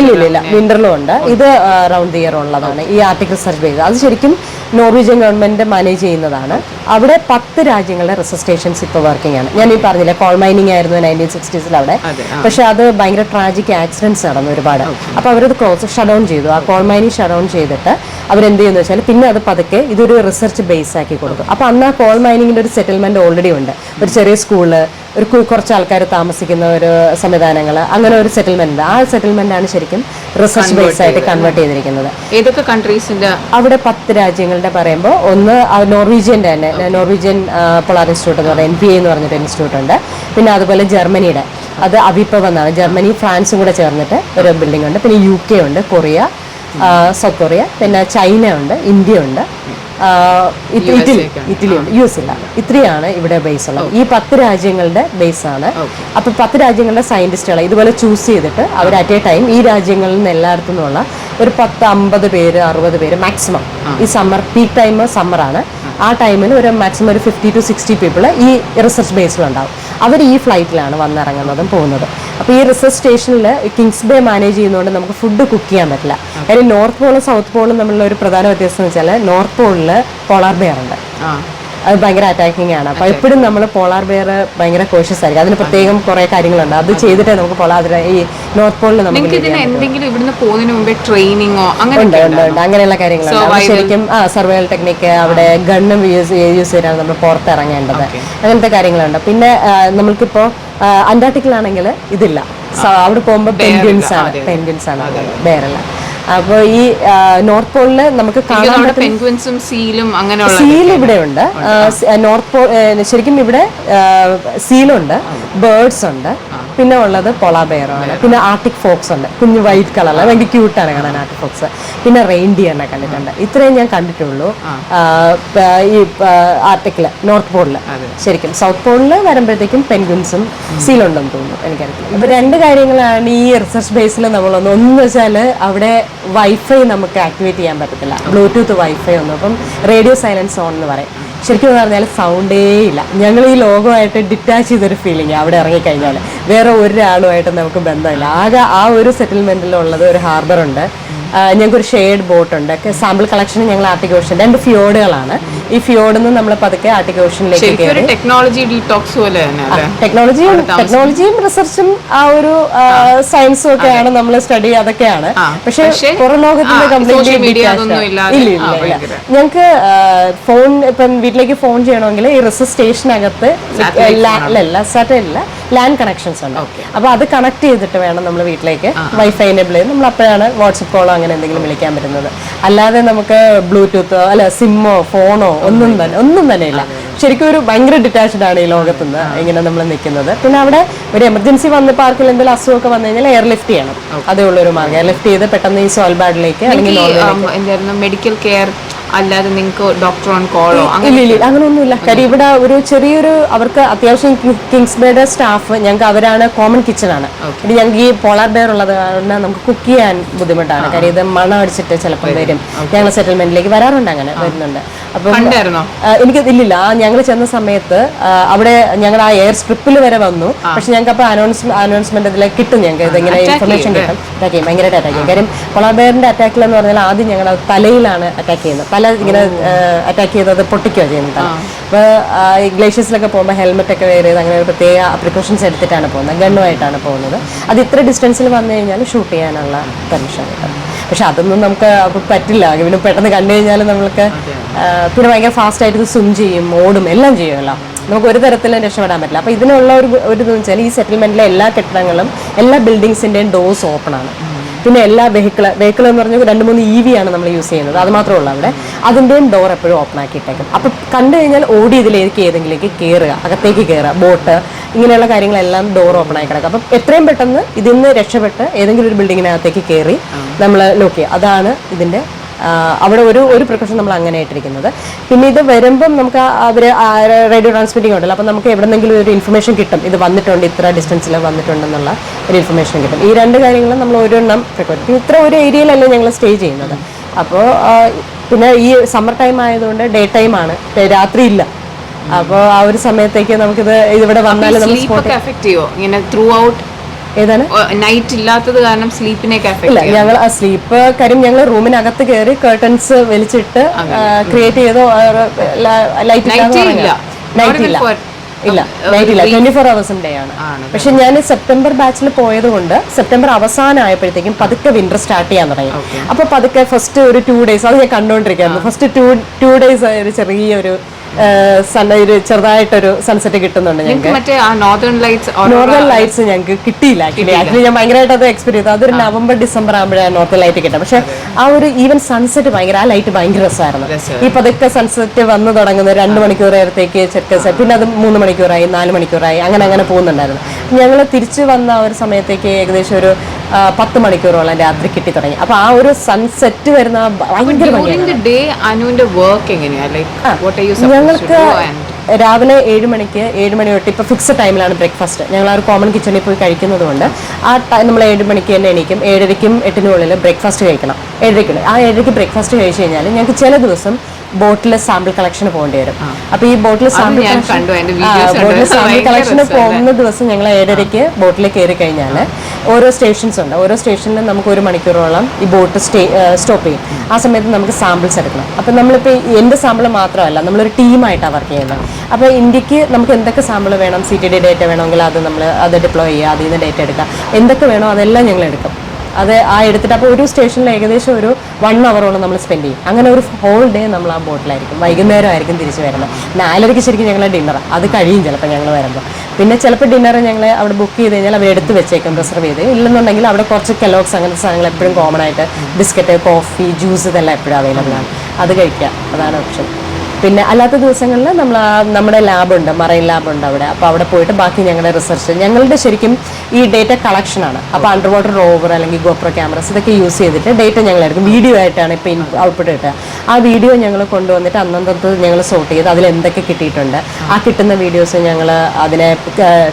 ഇല്ല വിന്ററിലും ഉണ്ട്. ഇത് റൗണ്ട് ഇയർ ഉള്ളതാണ് ഈ ആർട്ടിക് റിസർച്ച് ബേസ്. അത് ശരിക്കും നോർവീജിയൻ ഗവൺമെന്റ് മാനേജ് ചെയ്യുന്നതാണ്. അവിടെ 10 രാജ്യങ്ങളുടെ റിസർച്ച് സ്റ്റേഷൻസ് ഇപ്പോൾ വർക്കിംഗ് ആണ്. ഞാൻ ഈ പറഞ്ഞില്ല, കോൾ മൈനിങ് ആയിരുന്നു 1960s അവിടെ. പക്ഷെ അത് ഭയങ്കര ട്രാജിക് ആക്സിഡൻറ്റ്സ് നടന്നു ഒരുപാട്. അപ്പോൾ അവരത് ഷട്ട് ഡൗൺ ചെയ്തു. ആ കോൾ മൈനിങ് ഷട്ട് ഡൗൺ ചെയ്തിട്ട് അവരെന്ത് ചെയ്യുന്നു വെച്ചാൽ പിന്നെ അത് പതുക്കെ ഇതൊരു റിസർച്ച് ബേസ് ആക്കി കൊടുക്കും. അപ്പോൾ അന്ന് ആ കോൾ മൈനിങ്ങിൻ്റെ ഒരു സെറ്റിൽമെന്റ് ഓൾറെഡി ഉണ്ട്. ഒരു ചെറിയ സ്കൂള്, ഒരു കുറച്ച് ആൾക്കാർ താമസിക്കുന്ന ഒരു സംവിധാനങ്ങൾ, അങ്ങനെ ഒരു സെറ്റിൽമെന്റ് ഉണ്ട്. ആ സെറ്റിൽമെന്റ് ആണ് ശരിക്കും റിസർച്ച് ബേസ് ആയിട്ട് കൺവേർട്ട് ചെയ്തിരിക്കുന്നത്. ഏതൊക്കെ കൺട്രീസിന്റെ? അവിടെ 10 രാജ്യങ്ങളുടെ പറയുമ്പോൾ ഒന്ന് നോർവീജിയൻ്റെ തന്നെ, നോർവീജിയൻ പോളാർ ഇൻസ്റ്റിറ്റ്യൂട്ട് എന്ന് പറയുന്നത് NPA എന്ന് പറഞ്ഞിട്ട് ഇൻസ്റ്റിറ്റ്യൂട്ട് ഉണ്ട്. പിന്നെ അതുപോലെ ജർമ്മനിയുടെ, അത് അവിപ്പവ് എന്നാണ്. ജർമ്മനി ഫ്രാൻസും കൂടെ ചേർന്നിട്ട് ഒരു ബിൽഡിംഗ് ഉണ്ട്. പിന്നെ UK ഉണ്ട്, കൊറിയ, സൗത്ത് കൊറിയ, പിന്നെ ചൈന ഉണ്ട്, ഇന്ത്യ ഉണ്ട്, ഇറ്റലി ഉണ്ട്, US ഇല്ല. ഇത്രയാണ് ഇവിടെ ബേസ് ഉള്ളത്. ഈ 10 രാജ്യങ്ങളുടെ ബേസ് ആണ്. അപ്പൊ 10 രാജ്യങ്ങളുടെ സയന്റിസ്റ്റുകളെ ഇതുപോലെ ചൂസ് ചെയ്തിട്ട് അവർ അറ്റ് എ ടൈം ഈ രാജ്യങ്ങളിൽ നിന്ന് എല്ലായിടത്തു നിന്നുള്ള ഒരു 10-50 പേര് 60 പേര് മാക്സിമം, ഈ സമ്മർ പീക്ക് ടൈം സമ്മറാണ്, ആ ടൈമിൽ ഒരു മാക്സിമം ഒരു 50 to 60 പീപ്പിൾ ഈ റിസർച്ച് ബേസിലുണ്ടാവും. അവർ ഈ ഫ്ലൈറ്റിലാണ് വന്നിറങ്ങുന്നതും പോകുന്നതും. അപ്പോൾ ഈ റിസർച്ച് സ്റ്റേഷനിൽ കിങ്സ് ബേ മാനേജ് ചെയ്യുന്നതുകൊണ്ട് നമുക്ക് ഫുഡ് കുക്ക് ചെയ്യാൻ പറ്റില്ല. കാര്യം നോർത്ത് പോളും സൗത്ത് പോളും തമ്മിലുള്ള ഒരു പ്രധാന വ്യത്യാസം എന്ന് വെച്ചാൽ നോർത്ത് പോളിൽ പോളാർ ബെയർ ഉണ്ട്. അത് ഭയങ്കര അറ്റാക്കിംഗ് ആണ്. അപ്പോൾ എപ്പോഴും നമ്മൾ പോളാർ ബെയർ ഭയങ്കര കോഷ്യസ് ആയിരിക്കും. അതിന് പ്രത്യേകം കുറേ കാര്യങ്ങളുണ്ട്. അത് ചെയ്തിട്ടേ നമുക്ക് ഈ നോർത്ത് പോളിൽ നമുക്ക് അങ്ങനെയുള്ള കാര്യങ്ങളുണ്ട്. ശരിക്കും സർവൈവൽ ടെക്നിക്ക്, അവിടെ ഗണ്ണും യൂസ് ചെയ്തിട്ടാണ് നമ്മൾ പുറത്തിറങ്ങേണ്ടത്. അങ്ങനത്തെ കാര്യങ്ങളുണ്ട്. പിന്നെ നമ്മൾക്കിപ്പോൾ അന്റാർട്ടിക്കിലാണെങ്കിൽ ഇതില്ല. അവിടെ പോകുമ്പോൾ പെൻഗ്വിൻസ് ആണ്, ബെയറല്ല. അപ്പോൾ ഈ നോർത്ത് പോളില് നമുക്ക് കാണാൻ പെൻഗ്വിൻസും സീലും അങ്ങനെയുള്ള സീൽ ഇവിടെ ഉണ്ട്. നോർത്ത് പോൾ ശരിക്കും ഇവിടെ സീലുണ്ട്, ബേർഡ്സ് ഉണ്ട്, പിന്നെ ഉള്ളത് പോളാർ ബെയറാണ്. പിന്നെ ആർട്ടിക് ഫോക്സ് ഉണ്ട്, കുഞ്ഞു വൈറ്റ് കളറിൽ ഭയങ്കര ക്യൂട്ടാണ് കാണാൻ ആർട്ടിക് ഫോക്സ്. പിന്നെ റെയിൻഡിയറിനെ കണ്ടിട്ടുണ്ട്. ഇത്രയും ഞാൻ കണ്ടിട്ടുള്ളൂ ഈ ആർട്ടിക്കില് നോർത്ത് പോളില്. ശരിക്കും സൗത്ത് പോളില് വരുമ്പോഴത്തേക്കും പെൻഗ്വിൻസും സീലുണ്ടെന്ന് തോന്നുന്നു, എനിക്കറിയില്ല. ഇപ്പൊ 2 കാര്യങ്ങളാണ് ഈ റിസർച്ച് ബേസിൽ ഒന്ന് വെച്ചാൽ അവിടെ വൈഫൈ നമുക്ക് ആക്ടിവേറ്റ് ചെയ്യാൻ പറ്റത്തില്ല, ബ്ലൂടൂത്ത് വൈഫൈ ഒന്നും. അപ്പം റേഡിയോ സൈലൻസ് ഓൺ എന്ന് പറയും. ശരിക്കും പറഞ്ഞാൽ സൗണ്ടേ ഇല്ല. ഞങ്ങൾ ഈ ലോകമായിട്ട് ഡിറ്റാച്ച് ചെയ്തൊരു ഫീലിംഗ് അവിടെ ഇറങ്ങിക്കഴിഞ്ഞാൽ. വേറെ ഒരാളുമായിട്ട് നമുക്ക് ബന്ധമില്ല. ആകെ ആ ഒരു സെറ്റിൽമെന്റിലുള്ളത് ഒരു ഹാർബറുണ്ട്, ഞങ്ങൾക്കൊരു ഷെയർഡ് ബോട്ടുണ്ട്. സാമ്പിൾ കളക്ഷൻ ഞങ്ങൾ ആർട്ടിക് ഓഷൻ 2 ഫിയോഡുകളാണ്. ഈ ഫിയോഡിൽ നിന്ന് നമ്മൾ പതുക്കെ ആർട്ടിക് ഓഷനിലേക്ക് ടെക്നോളജിയും റിസർച്ചും ആ ഒരു സയൻസും ഒക്കെയാണ് നമ്മൾ സ്റ്റഡി, അതൊക്കെയാണ്. പക്ഷെ പുറം ലോകത്തിന്റെ കംപ്ലീറ്റ് ഇല്ല. ഞങ്ങൾക്ക് ഫോൺ ഇപ്പം വീട്ടിലേക്ക് ഫോൺ ചെയ്യണമെങ്കിൽ ഈ റിസർച്ച് സ്റ്റേഷനകത്ത് സാറ്റലൈറ്റ് ലാൻഡ് കണക്ഷൻസ് ഉണ്ട്. അപ്പൊ അത് കണക്ട് ചെയ്തിട്ട് വേണം നമ്മൾ വീട്ടിലേക്ക് വൈഫൈ എനേബിൾ ചെയ്ത് നമ്മൾ അപ്പോഴാണ് വാട്സപ്പ് കോളോ അങ്ങനെ എന്തെങ്കിലും വിളിക്കാൻ പറ്റുന്നത്. അല്ലാതെ നമുക്ക് ബ്ലൂടൂത്തോ സിമ്മോ ഫോണോ ഒന്നും തന്നെ ഇല്ല. ശരിക്കും ഒരു ഭയങ്കര ഡിറ്റാച്ച്ഡ് ആണ് ഈ ലോകത്തുനിന്ന് ഇങ്ങനെ നമ്മൾ നിൽക്കുന്നത്. പിന്നെ അവിടെ ഒരു എമർജൻസി വന്ന് പാർക്കിൽ എന്തെങ്കിലും അസുഖമൊക്കെ വന്നു കഴിഞ്ഞാൽ എയർലിഫ്റ്റ് ചെയ്യണം. അതേ ഉള്ളൊരു മാർഗം. എയർലിഫ്റ്റ് ചെയ്ത് പെട്ടെന്ന് ഈ സോൾബാഡിലേക്ക് അല്ലെങ്കിൽ മെഡിക്കൽ കെയർ അല്ലാതെ നിങ്ങൾക്ക് ഡോക്ടർ ഓൺ കോളോ ഇല്ല അങ്ങനെയൊന്നുമില്ല. കാര്യം ഇവിടെ ഒരു ചെറിയൊരു അവർക്ക് അത്യാവശ്യം കിങ്സ് ബേയുടെ സ്റ്റാഫ് ഞങ്ങൾക്ക് അവരാണ് കോമൺ കിച്ചണാണ്. ഇനി ഞങ്ങൾക്ക് ഈ പോളാർ ബെയർ ഉള്ളത് കാരണം നമുക്ക് കുക്ക് ചെയ്യാൻ ബുദ്ധിമുട്ടാണ്. കാര്യം ഇത് മണം അടിച്ചിട്ട് ചിലപ്പോൾ വരും. ഞങ്ങൾ സെറ്റിൽമെന്റിലേക്ക് വരാറുണ്ട്, അങ്ങനെ വരുന്നുണ്ട്. അപ്പം കണ്ടായിരുന്നോ? എനിക്ക് ഇല്ലില്ല, ഞങ്ങൾ ചെന്ന സമയത്ത് അവിടെ ഞങ്ങൾ ആ എയർ സ്ട്രിപ്പിൽ വരെ വന്നു. പക്ഷെ ഞങ്ങൾക്ക് അപ്പോൾ അനൗൺസ്മെന്റ് ഇതിലേക്ക് കിട്ടും, ഞങ്ങൾക്ക് ഇതെങ്ങനെ ഇൻഫർമേഷൻ കിട്ടും. അറ്റാക്ക് ചെയ്യും, ഭയങ്കരമായിട്ട് അറ്റാക്ക് ചെയ്യും. കാര്യം പോളാർ ബെയറിന്റെ അറ്റാക്കിൽ എന്ന് പറഞ്ഞാൽ ആദ്യം ഞങ്ങൾ തലയിലാണ് അറ്റാക്ക് ചെയ്യുന്നത്. തല ഇങ്ങനെ അറ്റാക്ക് ചെയ്തത് പൊട്ടിക്കുകയാണ് ചെയ്യുന്നത്. അപ്പോൾ ഗ്ലേഷ്യസിലൊക്കെ പോകുമ്പോൾ ഹെൽമെറ്റ് ഒക്കെ വെയർ ചെയ്ത് അങ്ങനെ ഒരു പ്രത്യേക പ്രിക്കോഷൻസ് എടുത്തിട്ടാണ് പോകുന്നത്, ഗണ്ണുമായിട്ടാണ് പോകുന്നത്. അത് ഇത്ര ഡിസ്റ്റൻസിൽ വന്നു കഴിഞ്ഞാൽ ഷൂട്ട് ചെയ്യാനുള്ള പെർമിഷൻ കിട്ടും. പക്ഷെ അതൊന്നും നമുക്ക് പറ്റില്ല, പിന്നെ പെട്ടെന്ന് കണ്ടു കഴിഞ്ഞാൽ നമ്മൾക്ക് പിന്നെ ഭയങ്കര ഫാസ്റ്റ് ആയിട്ട് സ്വിം ചെയ്യും, ഓടും, എല്ലാം ചെയ്യുമല്ലോ. നമുക്ക് ഒരു തരത്തിലും രക്ഷപ്പെടാൻ പറ്റില്ല. അപ്പോൾ ഇതിനുള്ള ഒരു ഇതെന്ന് വെച്ചാൽ ഈ സെറ്റിൽമെന്റിലെ എല്ലാ കെട്ടിടങ്ങളും എല്ലാ ബിൽഡിങ്സിന്റെയും ഡോർസ് ഓപ്പൺ ആണ്. പിന്നെ എല്ലാ വെഹിക്കിൾ എന്ന് പറഞ്ഞാൽ 2-3 EV ആണ് നമ്മൾ യൂസ് ചെയ്യുന്നത്, അത് മാത്രമേ ഉള്ളൂ അവിടെ. അതിൻ്റെയും ഡോർ എപ്പോഴും ഓപ്പൺ ആക്കിയിട്ടേക്കും. അപ്പം കണ്ടു കഴിഞ്ഞാൽ ഓടി ഇതിലേക്ക് ഏതെങ്കിലേക്ക് കയറുക, അകത്തേക്ക് കയറുക, ബോട്ട്, ഇങ്ങനെയുള്ള കാര്യങ്ങളെല്ലാം ഡോർ ഓപ്പൺ ആയി കിടക്കുക. അപ്പം എത്രയും പെട്ടെന്ന് ഇതിൽ നിന്ന് രക്ഷപ്പെട്ട് ഏതെങ്കിലും ഒരു ബിൽഡിങ്ങിനകത്തേക്ക് കയറി നമ്മൾ ലോക്ക് ചെയ്യുക. അതാണ് ഇതിൻ്റെ അവിടെ ഒരു പ്രിക്കോഷൻ നമ്മൾ അങ്ങനെ ആയിട്ടിരിക്കുന്നത്. പിന്നെ ഇത് വരുമ്പം നമുക്ക് അവർ റേഡിയോ ട്രാൻസ്മിറ്റിംഗ് ഉണ്ടല്ലോ, അപ്പം നമുക്ക് എവിടെന്നെങ്കിലും ഒരു ഇൻഫർമേഷൻ കിട്ടും, ഇത് വന്നിട്ടുണ്ട്, ഇത്ര ഡിസ്റ്റൻസിൽ വന്നിട്ടുണ്ടെന്നുള്ള ഒരു ഇൻഫർമേഷൻ കിട്ടും. ഈ 2 കാര്യങ്ങളും നമ്മൾ ഒരെണ്ണം പ്രിക്കോഷൻ. ഇത്ര ഒരു ഏരിയയിലല്ലേ ഞങ്ങൾ സ്റ്റേ ചെയ്യുന്നത്. അപ്പോൾ പിന്നെ ഈ സമ്മർ ടൈം ആയതുകൊണ്ട് ഡേ ടൈമാണ്, രാത്രി ഇല്ല. അപ്പോൾ ആ ഒരു സമയത്തേക്ക് നമുക്കിത് ഇവിടെ വന്നാൽ എഫക്ട് ചെയ്യോ ഇങ്ങനെ ത്രൂ ഔട്ട്? ഏതാണ് നൈറ്റ് ഇല്ലാത്തത് കാരണം സ്ലീപ്പിനെയൊക്കെ ഇല്ല, ഞങ്ങൾ ആ സ്ലീപ്പ് കാര്യം ഞങ്ങൾ റൂമിനകത്ത് കയറി കർട്ടൻസ് വലിച്ചിട്ട് ക്രിയേറ്റ് ചെയ്തോ ലൈറ്റ് ഇല്ല, നൈറ്റ് ഇല്ല, 24 hours ഡേ ആണ്. പക്ഷെ ഞാൻ സെപ്റ്റംബർ ബാച്ചിൽ പോയത് കൊണ്ട് സെപ്റ്റംബർ അവസാനമായപ്പോഴത്തേക്കും പതുക്കെ വിന്റർ സ്റ്റാർട്ട് ചെയ്യാൻ തുടങ്ങി. അപ്പൊ പതുക്കെ ഫസ്റ്റ് ഒരു 2 days അത് ഞാൻ കണ്ടുകൊണ്ടിരിക്കുകയായിരുന്നു. ഫസ്റ്റ് 2 days ഒരു ചെറിയൊരു ഒരു ചെറുതായിട്ടൊരു സൺസെറ്റ് കിട്ടുന്നുണ്ട് ഞങ്ങൾക്ക്. നോർത്തേൺ ലൈറ്റ്സ് ഞങ്ങൾക്ക് കിട്ടിയില്ല. ആക്ച്വലി ഞാൻ ഭയങ്കരമായിട്ട് അത് എക്സ്പീരിയൻസ് ചെയ്തു. അതൊരു നവംബർ ഡിസംബർ ആകുമ്പോഴാണ് നോർത്തേൺ ലൈറ്റ് കിട്ടുക. പക്ഷെ ആ ഒരു ഈവൻ സൺസെറ്റ് ഭയങ്കര, ആ ലൈറ്റ് ഭയങ്കര രസമായിരുന്നു. ഈ പതുക്കെ സൺസെറ്റ് വന്നു തുടങ്ങുന്നത് 2 മണിക്കൂർ നേരത്തേക്ക് ചെക്കസ്, പിന്നെ അത് 3 മണിക്കൂറായി, 4 മണിക്കൂറായി, അങ്ങനെ പോകുന്നുണ്ടായിരുന്നു. ഞങ്ങൾ തിരിച്ചു വന്ന ഒരു സമയത്തേക്ക് ഏകദേശം ഒരു 10 മണിക്കൂറോളം രാത്രി കിട്ടി തുടങ്ങി. അപ്പൊ ആ ഒരു സൺസെറ്റ് വരുന്ന ഭയങ്കര ഞങ്ങൾക്ക് രാവിലെ 7 മണി തൊട്ട് ഇപ്പൊ ഫിക്സ്ഡ് ടൈമിലാണ് ബ്രേക്ക്ഫാസ്റ്റ്. ഞങ്ങൾ ആ ഒരു കോമൺ കിച്ചണിൽ പോയി കഴിക്കുന്നത് കൊണ്ട് ആ ടൈം നമ്മൾ 7 മണിക്ക് തന്നെ എണീക്കും. 7:30ക്കും 8-നും ബ്രേക്ക്ഫാസ്റ്റ് കഴിക്കണം. 7:30 ആ 7:30 ബ്രേക്ക്ഫാസ്റ്റ് കഴിച്ചു കഴിഞ്ഞാൽ ഞങ്ങൾക്ക് ചില ദിവസം ബോട്ടിൽ സാമ്പിൾ കളക്ഷന് പോകേണ്ടി വരും. അപ്പൊ ഈ ബോട്ടിൽ സാമ്പിൾ കളക്ഷന് പോകുന്ന ദിവസം ഞങ്ങൾ 7:30ക്ക് ബോട്ടിൽ കയറി കഴിഞ്ഞാൽ ഓരോ സ്റ്റേഷൻസ് ഉണ്ട്. ഓരോ സ്റ്റേഷനിലും നമുക്ക് 1 മണിക്കൂറോളം ഈ ബോട്ട് സ്റ്റോപ്പ് ചെയ്യും. ആ സമയത്ത് നമുക്ക് സാമ്പിൾസ് എടുക്കണം. അപ്പം നമ്മളിപ്പോൾ എൻ്റെ സാമ്പിൾ മാത്രമല്ല, നമ്മളൊരു ടീമായിട്ടാണ് വർക്ക് ചെയ്യുന്നത്. അപ്പോൾ ഇന്ത്യക്ക് നമുക്ക് എന്തൊക്കെ സാമ്പിൾ വേണം, CTD ഡേറ്റ വേണമെങ്കിൽ അത് ഡിപ്ലോയ് ചെയ്യുക, അതിൽ നിന്ന് ഡേറ്റ എടുക്കുക, എന്തൊക്കെ വേണോ അതെല്ലാം ഞങ്ങൾ എടുക്കും. അത് എടുത്തിട്ട് അപ്പോൾ ഒരു സ്റ്റേഷനിൽ ഏകദേശം ഒരു 1 hour നമ്മൾ സ്പെൻഡ് ചെയ്യും. അങ്ങനെ ഒരു ഹോൾ ഡേ നമ്മൾ ആ ബോട്ടിലായിരിക്കും. വൈകുന്നേരം ആയിരിക്കും തിരിച്ച് വരുന്നത്. 4:30ക്ക് ശരിക്കും ഞങ്ങൾ ഡിന്നർ അത് കഴിയും ചിലപ്പോൾ ഞങ്ങൾ വരുമ്പോൾ. പിന്നെ ചിലപ്പോൾ ഡിന്നർ ഞങ്ങൾ അവിടെ ബുക്ക് ചെയ്ത് കഴിഞ്ഞാൽ അവർ എടുത്ത് വെച്ചേക്കും, റിസർവ് ചെയ്ത്. ഇല്ലെന്നുണ്ടെങ്കിൽ അവിടെ കുറച്ച് കെലോഗ്സ് അങ്ങനത്തെ സാധനങ്ങൾ എപ്പോഴും കോമൺ ആയിട്ട്, ബിസ്ക്കറ്റ്, കോഫി, ജ്യൂസ് ഇതെല്ലാം എപ്പോഴും അവൈലബിൾ ആണ്. അത് കഴിക്കുക, അതാണ് ഓപ്ഷൻ. പിന്നെ അല്ലാത്ത ദിവസങ്ങളിൽ നമ്മുടെ ലാബുണ്ട്, മറൈൻ ലാബുണ്ട് അവിടെ. അപ്പോൾ അവിടെ പോയിട്ട് ബാക്കി ഞങ്ങളുടെ റിസർച്ച്, ഞങ്ങളുടെ ശരിക്കും ഈ ഡേറ്റ കളക്ഷനാണ്. അപ്പോൾ അണ്ടർ വാട്ടർ റോവർ അല്ലെങ്കിൽ ഗോപ്രോ ക്യാമറസ് ഇതൊക്കെ യൂസ് ചെയ്തിട്ട് ഡേറ്റ ഞങ്ങളെടുക്കും. വീഡിയോ ആയിട്ടാണ് ഇപ്പോൾ ഔട്ട്പുട്ട് കിട്ടുക. ആ വീഡിയോ ഞങ്ങൾ കൊണ്ടുവന്നിട്ട് അന്നത്തെ ഞങ്ങൾ സോർട്ട് ചെയ്ത് അതിൽ എന്തൊക്കെ കിട്ടിയിട്ടുണ്ട്, ആ കിട്ടുന്ന വീഡിയോസ് ഞങ്ങൾ അതിനെ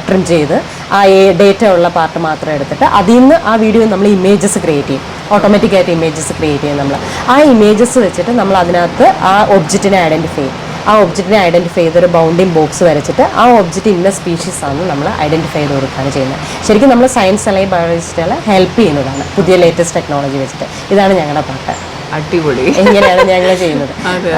ട്രിം ചെയ്ത് ആ ഡേറ്റ ഉള്ള പാർട്ട് മാത്രം എടുത്തിട്ട് അതിൽ നിന്ന് ആ വീഡിയോ നമ്മൾ ഇമേജസ് ക്രിയേറ്റ് ചെയ്യും. ഓട്ടോമാറ്റിക്കായിട്ട് ഇമേജസ് ക്രിയേറ്റ് ചെയ്യും നമ്മൾ. ആ ഇമേജസ് വെച്ചിട്ട് നമ്മൾ അതിനകത്ത് ആ ഒബ്ജക്റ്റിനെ ഐഡൻറ്റിഫൈ ചെയ്യും. ആ ഒബ്ജക്റ്റിനെ ഐഡൻറ്റിഫൈ ചെയ്തൊരു ബൗണ്ടിങ് ബോക്സ് വരച്ചിട്ട് ആ ഒബ്ജക്റ്റ് ഇന്ന സ്പീഷീസ് ആണ് നമ്മൾ ഐഡൻറ്റിഫൈ ചെയ്ത് കൊടുക്കുകയാണ് ചെയ്യുന്നത്. ശരിക്കും നമ്മൾ സയൻസ് അല്ലെങ്കിൽ ബയോളജിസ്റ്റുകളെ ഹെൽപ്പ് ചെയ്യുന്നതാണ് പുതിയ ലേറ്റസ്റ്റ് ടെക്നോളജി വെച്ചിട്ട്. ഇതാണ് ഞങ്ങളുടെ പാട്ട്. അടിപൊളി. എങ്ങനെയാണ് ഞങ്ങൾ ചെയ്യുന്നത്.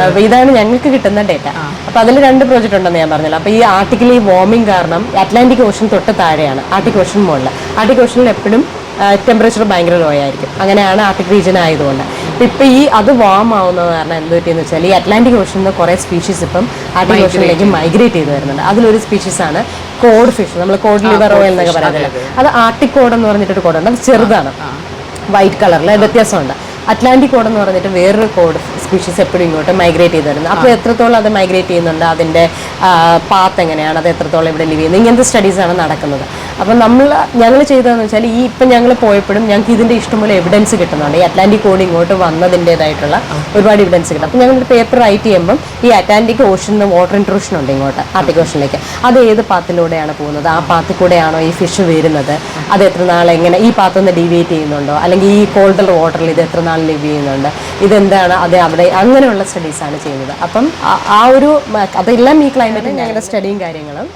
അപ്പൊ ഇതാണ് ഞങ്ങൾക്ക് കിട്ടുന്ന ഡേറ്റ. അപ്പൊ അതിൽ 2 പ്രോജക്റ്റ് ഉണ്ടെന്ന് ഞാൻ പറഞ്ഞല്ലോ. അപ്പൊ ഈ ആർട്ടിക്കിൾ ഈ വാർമിംഗ് കാരണം അറ്റ്ലാന്റിക് ഓഷൻ തൊട്ട് താഴെയാണ്, ആർട്ടിക് ഓഷൻ മുകളിൽ. ആർട്ടിക് ഓഷനിൽ എപ്പോഴും ടെമ്പറേച്ചർ ഭയങ്കര ലോ ആയിരിക്കും. അങ്ങനെയാണ് ആർട്ടിക് റീജിയൻ ആയതുകൊണ്ട്. ഇപ്പം ഈ അത് വാം ആവുന്നത് കാരണം എന്ത് പറ്റിയെന്ന് വെച്ചാൽ ഈ അറ്റ്ലാന്റിക് ഓഷനിൽ നിന്ന് കുറേ സ്പീഷീസ് ഇപ്പം ആർട്ടിക് ഓഷനിലേക്ക് മൈഗ്രേറ്റ് ചെയ്ത് വരുന്നുണ്ട്. അതിലൊരു സ്പീഷീസാണ് കോഡ് ഫിഷ്, നമ്മൾ കോഡ് ലിവർ ഓയിൽ എന്നൊക്കെ പറയുന്നത്. അത് ആർട്ടിക് കോഡ് എന്ന് പറഞ്ഞിട്ടൊരു കോഡുണ്ട്. അത് ചെറുതാണ്, വൈറ്റ് കളറിൽ വ്യത്യാസമുണ്ട്. അറ്റ്ലാന്റിക് കോഡ് എന്ന് പറഞ്ഞിട്ട് വേറൊരു കോഡ് സ്പീഷീസ് എപ്പോഴും ഇങ്ങോട്ട് മൈഗ്രേറ്റ് ചെയ്ത് വരുന്നത്. അപ്പോൾ എത്രത്തോളം അത് മൈഗ്രേറ്റ് ചെയ്യുന്നുണ്ട്, അതിൻ്റെ പാത്ത് എങ്ങനെയാണ്, അത് എത്രത്തോളം ഇവിടെ ലിവ് ചെയ്യുന്നത്, ഇങ്ങനത്തെ സ്റ്റഡീസാണ് നടക്കുന്നത്. അപ്പം ഞങ്ങൾ ചെയ്തതെന്ന് വെച്ചാൽ ഈ ഇപ്പം ഞങ്ങൾ പോയപ്പോഴും ഞങ്ങൾക്ക് ഇതിൻ്റെ ഇഷ്ടംപോലെ എവിഡൻസ് കിട്ടുന്നുണ്ട്. ഈ അറ്റ്ലാന്റിക് കോഡ് ഇങ്ങോട്ട് വന്നതിൻ്റെതായിട്ടുള്ള ഒരുപാട് എവിഡൻസ് കിട്ടും. അപ്പം ഞങ്ങൾ പേപ്പർ റൈറ്റ് ചെയ്യുമ്പം ഈ അറ്റ്ലാന്റിക് ഓഷനിൽ വാട്ടർ ഇൻട്രൂഷൻ ഉണ്ട് ഇങ്ങോട്ട് ആർട്ടിക് ഓഷനിലേക്ക്. അത് ഏത് പാത്തിലൂടെയാണ് പോകുന്നത്, ആ പാത്തിൽ കൂടെയാണോ ഈ ഫിഷ് വരുന്നത്, അത് എത്ര നാൾ എങ്ങനെ ഈ പാത്രം ഒന്ന് ഡീവിയേറ്റ് ചെയ്യുന്നുണ്ടോ, അല്ലെങ്കിൽ ഈ കോൾഡ് വാട്ടറിൽ ഇത് എത്ര നാൾ ലിവ് ചെയ്യുന്നുണ്ട്, ഇതെന്താണ് അത് അവിടെ, അങ്ങനെയുള്ള സ്റ്റഡീസാണ് ചെയ്യുന്നത്. അപ്പം ആ ഒരു അതെല്ലാം ഈ ക്ലൈമറ്റിൽ ഞങ്ങളുടെ സ്റ്റഡിയും കാര്യങ്ങളും.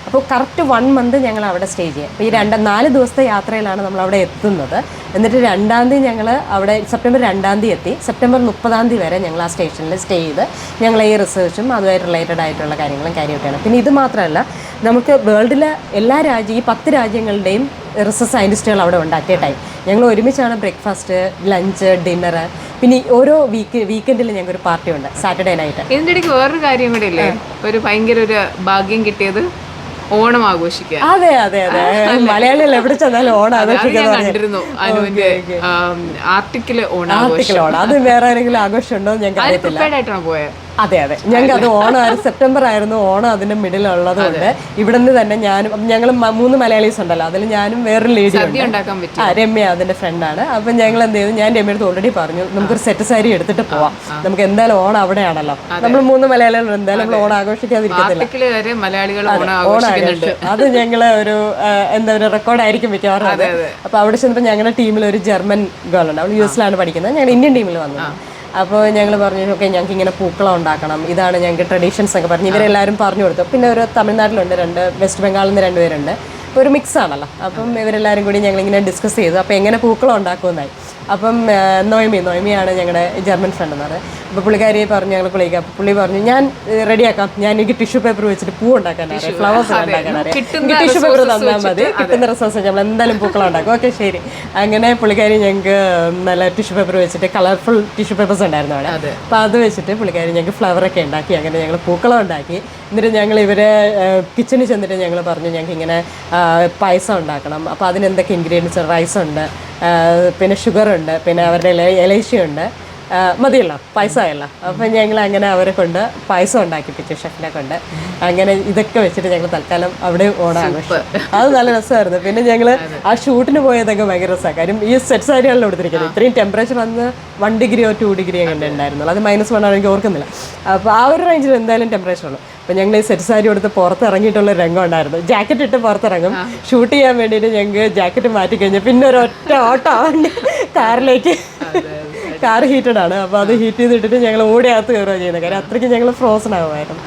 അപ്പോൾ കറക്റ്റ് 1 month ഞങ്ങൾ അവിടെ സ്റ്റേ ചെയ്യും. അപ്പോൾ ഈ 4 ദിവസത്തെ യാത്രയിലാണ് നമ്മൾ അവിടെ എത്തുന്നത്. എന്നിട്ട് 2-ാം തീയതി ഞങ്ങൾ അവിടെ സെപ്റ്റംബർ 2-ാം തീയതി എത്തി. സെപ്റ്റംബർ 30-ാം തീയതി വരെ ഞങ്ങൾ ആ സ്റ്റേഷനിൽ സ്റ്റേ ചെയ്ത് ഞങ്ങൾ ഈ റിസർച്ചും അതുമായിട്ട് റിലേറ്റഡ് ആയിട്ടുള്ള കാര്യങ്ങളും കാര്യമൊക്കെയാണ്. പിന്നെ ഇത് മാത്രമല്ല, നമുക്ക് വേൾഡിലെ എല്ലാ ഈ 10 രാജ്യങ്ങളുടെയും റിസർച്ച് സയൻറ്റിസ്റ്റുകൾ അവിടെ ഉണ്ട് അറ്റ് എ ടൈം. ഞങ്ങൾ ഒരുമിച്ചാണ് ബ്രേക്ക്ഫാസ്റ്റ്, ലഞ്ച്, ഡിന്നർ. പിന്നെ ഓരോ വീക്കെൻഡിൽ ഞങ്ങൾക്ക് ഒരു പാർട്ടി ഉണ്ട് സാറ്റർഡേ നൈറ്റ്. ഇതിൻ്റെ ഇടയ്ക്ക് വേറൊരു കാര്യം കൂടെ ഇല്ലേ, ഒരു ഭയങ്കര ഒരു ഭാഗ്യം കിട്ടിയത്, ഓണം ആഘോഷിക്കുക. അതെ അതെ അതെ, മലയാളികൾ എവിടെ ചെന്നാലും ഓണം ആഘോഷിക്കാൻ കണ്ടിരുന്നു അനുവിന്റെ ആർട്ടിക്കിള് ഓണം അത് വേറെ ആരെങ്കിലും ആഘോഷം ഉണ്ടോ ഞങ്ങൾക്ക് അറിയത്തില്ല. ആയിട്ടാണ് പോയത്. അതെ അതെ, ഞങ്ങൾക്ക് അത് ഓണം സെപ്റ്റംബർ ആയിരുന്നു. ഓണം അതിന്റെ മിഡിൽ ഉള്ളതുകൊണ്ട് ഇവിടെ നിന്ന് തന്നെ ഞങ്ങൾ 3 മലയാളീസ് ഉണ്ടല്ലോ, അതിൽ ഞാനും വേറൊരു ലേഡി ഉണ്ട്, രമ്യ, അതിന്റെ ഫ്രണ്ടാണ്. അപ്പം ഞങ്ങൾ എന്ത് ചെയ്തു, ഞാൻ രമ്യടുത്ത് ഓൾറെഡി പറഞ്ഞു നമുക്കൊരു സെറ്റ് സാരി എടുത്തിട്ട് പോവാം, നമുക്ക് എന്തായാലും ഓണം അവിടെയാണല്ലോ, നമ്മൾ 3 മലയാളികൾ എന്തായാലും നമ്മൾ ഓണം ആഘോഷിക്കാതിരിക്കത്തില്ല. ഓണം ആഘോഷിച്ചു. അത് ഞങ്ങള് ഒരു എന്താ പറയുക റെക്കോർഡായിരിക്കും മിക്കവാറും അത്. അപ്പൊ അവിടെ ചെന്നപ്പോൾ ഞങ്ങളുടെ ടീമിൽ ഒരു ജർമ്മൻ ഗേൾ ഉണ്ട്, അവൾ US-ലാണ് പഠിക്കുന്നത്, ഞങ്ങൾ ഇന്ത്യൻ ടീമിൽ വന്നു. അപ്പോൾ ഞങ്ങൾ പറഞ്ഞു ഓക്കെ ഞങ്ങൾക്ക് ഇങ്ങനെ പൂക്കളം ഉണ്ടാക്കണം, ഇതാണ് ഞങ്ങൾക്ക് ട്രഡീഷൻസ് ഒക്കെ പറഞ്ഞ് ഇവരെല്ലാവരും പറഞ്ഞു കൊടുത്തു. പിന്നെ ഒരു തമിഴ്നാട്ടിലുണ്ട് 2, വെസ്റ്റ് ബംഗാളിൽ നിന്ന് 2 പേരുണ്ട്. ഒരു മിക്സ് ആണല്ലോ. അപ്പം ഇവരെല്ലാവരും കൂടി ഞങ്ങളിങ്ങനെ ഡിസ്കസ് ചെയ്തു. അപ്പോൾ എങ്ങനെ പൂക്കളം ഉണ്ടാക്കുമെന്നായി. അപ്പം നോയമിയാണ് ഞങ്ങളുടെ ജർമ്മൻ ഫ്രണ്ട് എന്ന് പറയുന്നത്. അപ്പോൾ പുള്ളിക്കാരിയെ പറഞ്ഞു ഞങ്ങൾ വിളിക്കാം. അപ്പോൾ പുള്ളി പറഞ്ഞു ഞാൻ റെഡിയാക്കാം, ഞാൻ എനിക്ക് ടിഷ്യൂ പേപ്പർ വെച്ചിട്ട് പൂ ഉണ്ടാക്കാനറിയാം, ഫ്ലവേഴ്സ് ഉണ്ടാക്കാനറിയാം, എനിക്ക് ടിഷ്യൂ പേപ്പർ തന്നാൽ മതി, കിട്ടുന്ന റിസോഴ്സ് നമ്മൾ എന്തായാലും പൂക്കളം ഉണ്ടാക്കും. ഓക്കെ ശരി. അങ്ങനെ പുള്ളിക്കാരി ഞങ്ങൾക്ക് നല്ല ടിഷ്യൂ പേപ്പർ വെച്ചിട്ട് കളർഫുൾ ടിഷ്യൂ പേപ്പേഴ്സ് ഉണ്ടായിരുന്നു അവിടെ. അപ്പോൾ അത് വെച്ചിട്ട് പുള്ളിക്കാരി ഞങ്ങൾക്ക് ഫ്ലവറൊക്കെ ഉണ്ടാക്കി. അങ്ങനെ ഞങ്ങൾ പൂക്കളം ഉണ്ടാക്കി. എന്നിട്ട് ഞങ്ങൾ ഇവരെ കിച്ചണിൽ ചെന്നിട്ട് ഞങ്ങൾ പറഞ്ഞു ഞങ്ങൾക്ക് ഇങ്ങനെ പായസം ഉണ്ടാക്കണം. അപ്പോൾ അതിനെന്തൊക്കെ ഇൻഗ്രീഡിയൻസ്, റൈസുണ്ട്, പിന്നെ ഷുഗറുണ്ട്, പിന്നെ അവരുടെ ഇലൈച്ചിയുണ്ട്, മതിയല്ലോ പായസമല്ല. അപ്പം ഞങ്ങൾ അങ്ങനെ അവരെ കൊണ്ട് പായസം ഉണ്ടാക്കിപ്പിച്ചു, ഷെഫിനെ കൊണ്ട്. അങ്ങനെ ഇതൊക്കെ വെച്ചിട്ട് ഞങ്ങൾ തൽക്കാലം അവിടെ ഓണം ആഘോഷിച്ചു. അത് നല്ല രസമായിരുന്നു. പിന്നെ ഞങ്ങൾ ആ ഷൂട്ടിന് പോയതൊക്കെ ഭയങ്കര രസമാണ്. കാര്യം ഈ സെറ്റ് സാരിയാണല്ലോ എടുത്തിരിക്കുന്നത്. ഇത്രയും ടെമ്പറേച്ചർ അന്ന് 1 degree or 2 degree അങ്ങനെ ഉണ്ടായിരുന്നുള്ളൂ. അത് -1 എനിക്ക് ഓർക്കുന്നില്ല. അപ്പോൾ ആ ഒരു റേഞ്ചിൽ എന്തായാലും ടെമ്പറേച്ചർ ഉള്ളൂ. അപ്പോൾ ഞങ്ങൾ ഈ സെറ്റ് സാരി എടുത്ത് പുറത്തിറങ്ങിയിട്ടുള്ള രംഗം ഉണ്ടായിരുന്നു. ജാക്കറ്റ് ഇട്ട് പുറത്തിറങ്ങും. ഷൂട്ട് ചെയ്യാൻ വേണ്ടിയിട്ട് ഞങ്ങൾക്ക് ജാക്കറ്റ് മാറ്റി കഴിഞ്ഞാൽ പിന്നെ ഒരു ഒറ്റ ഓട്ടം കാറിലേക്ക്. കാർ ഹീറ്റഡ് ആണ്. അപ്പോൾ അത് ഹീറ്റ് ചെയ്തിട്ടിട്ട് ഞങ്ങൾ ഓടിയകത്ത് കയറുകയാണ് ചെയ്യുന്നത്. കാര്യം അത്രയ്ക്ക് ഞങ്ങൾ ഫ്രോസൺ ആകുമായിരുന്നു.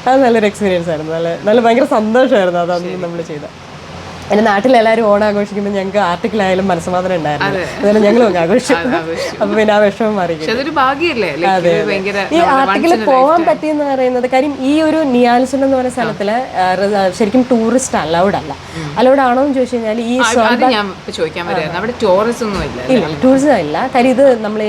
അത് നല്ലൊരു എക്സ്പീരിയൻസ് ആയിരുന്നു. നല്ല ഭയങ്കര സന്തോഷമായിരുന്നു അതൊന്നും നമ്മൾ ചെയ്തത്. എൻ്റെ നാട്ടിലെല്ലാവരും ഓണം ആഘോഷിക്കുമ്പോൾ ഞങ്ങൾക്ക് ആർട്ടിക്കിലായാലും മനസ്സമാധാനം ഉണ്ടായിരുന്നു. അതുപോലെ ഞങ്ങളും ആഘോഷിച്ചു. അപ്പൊ പിന്നെ ആ വിഷമം മാറി. അതെ, ഈ ആർട്ടിക്കിൽ പോകാൻ പറ്റിയെന്ന് പറയുന്നത് കാര്യം ഈ ഒരു നിയാൽസുൽ എന്ന് പറയുന്ന സ്ഥലത്തില് ശരിക്കും ടൂറിസ്റ്റ് അലൗഡ് അല്ല. അലൗഡ് ആണോ എന്ന് ചോദിച്ചു കഴിഞ്ഞാൽ ഈ ടൂറിസം ഇല്ല. കാര്യം ഇത് നമ്മൾ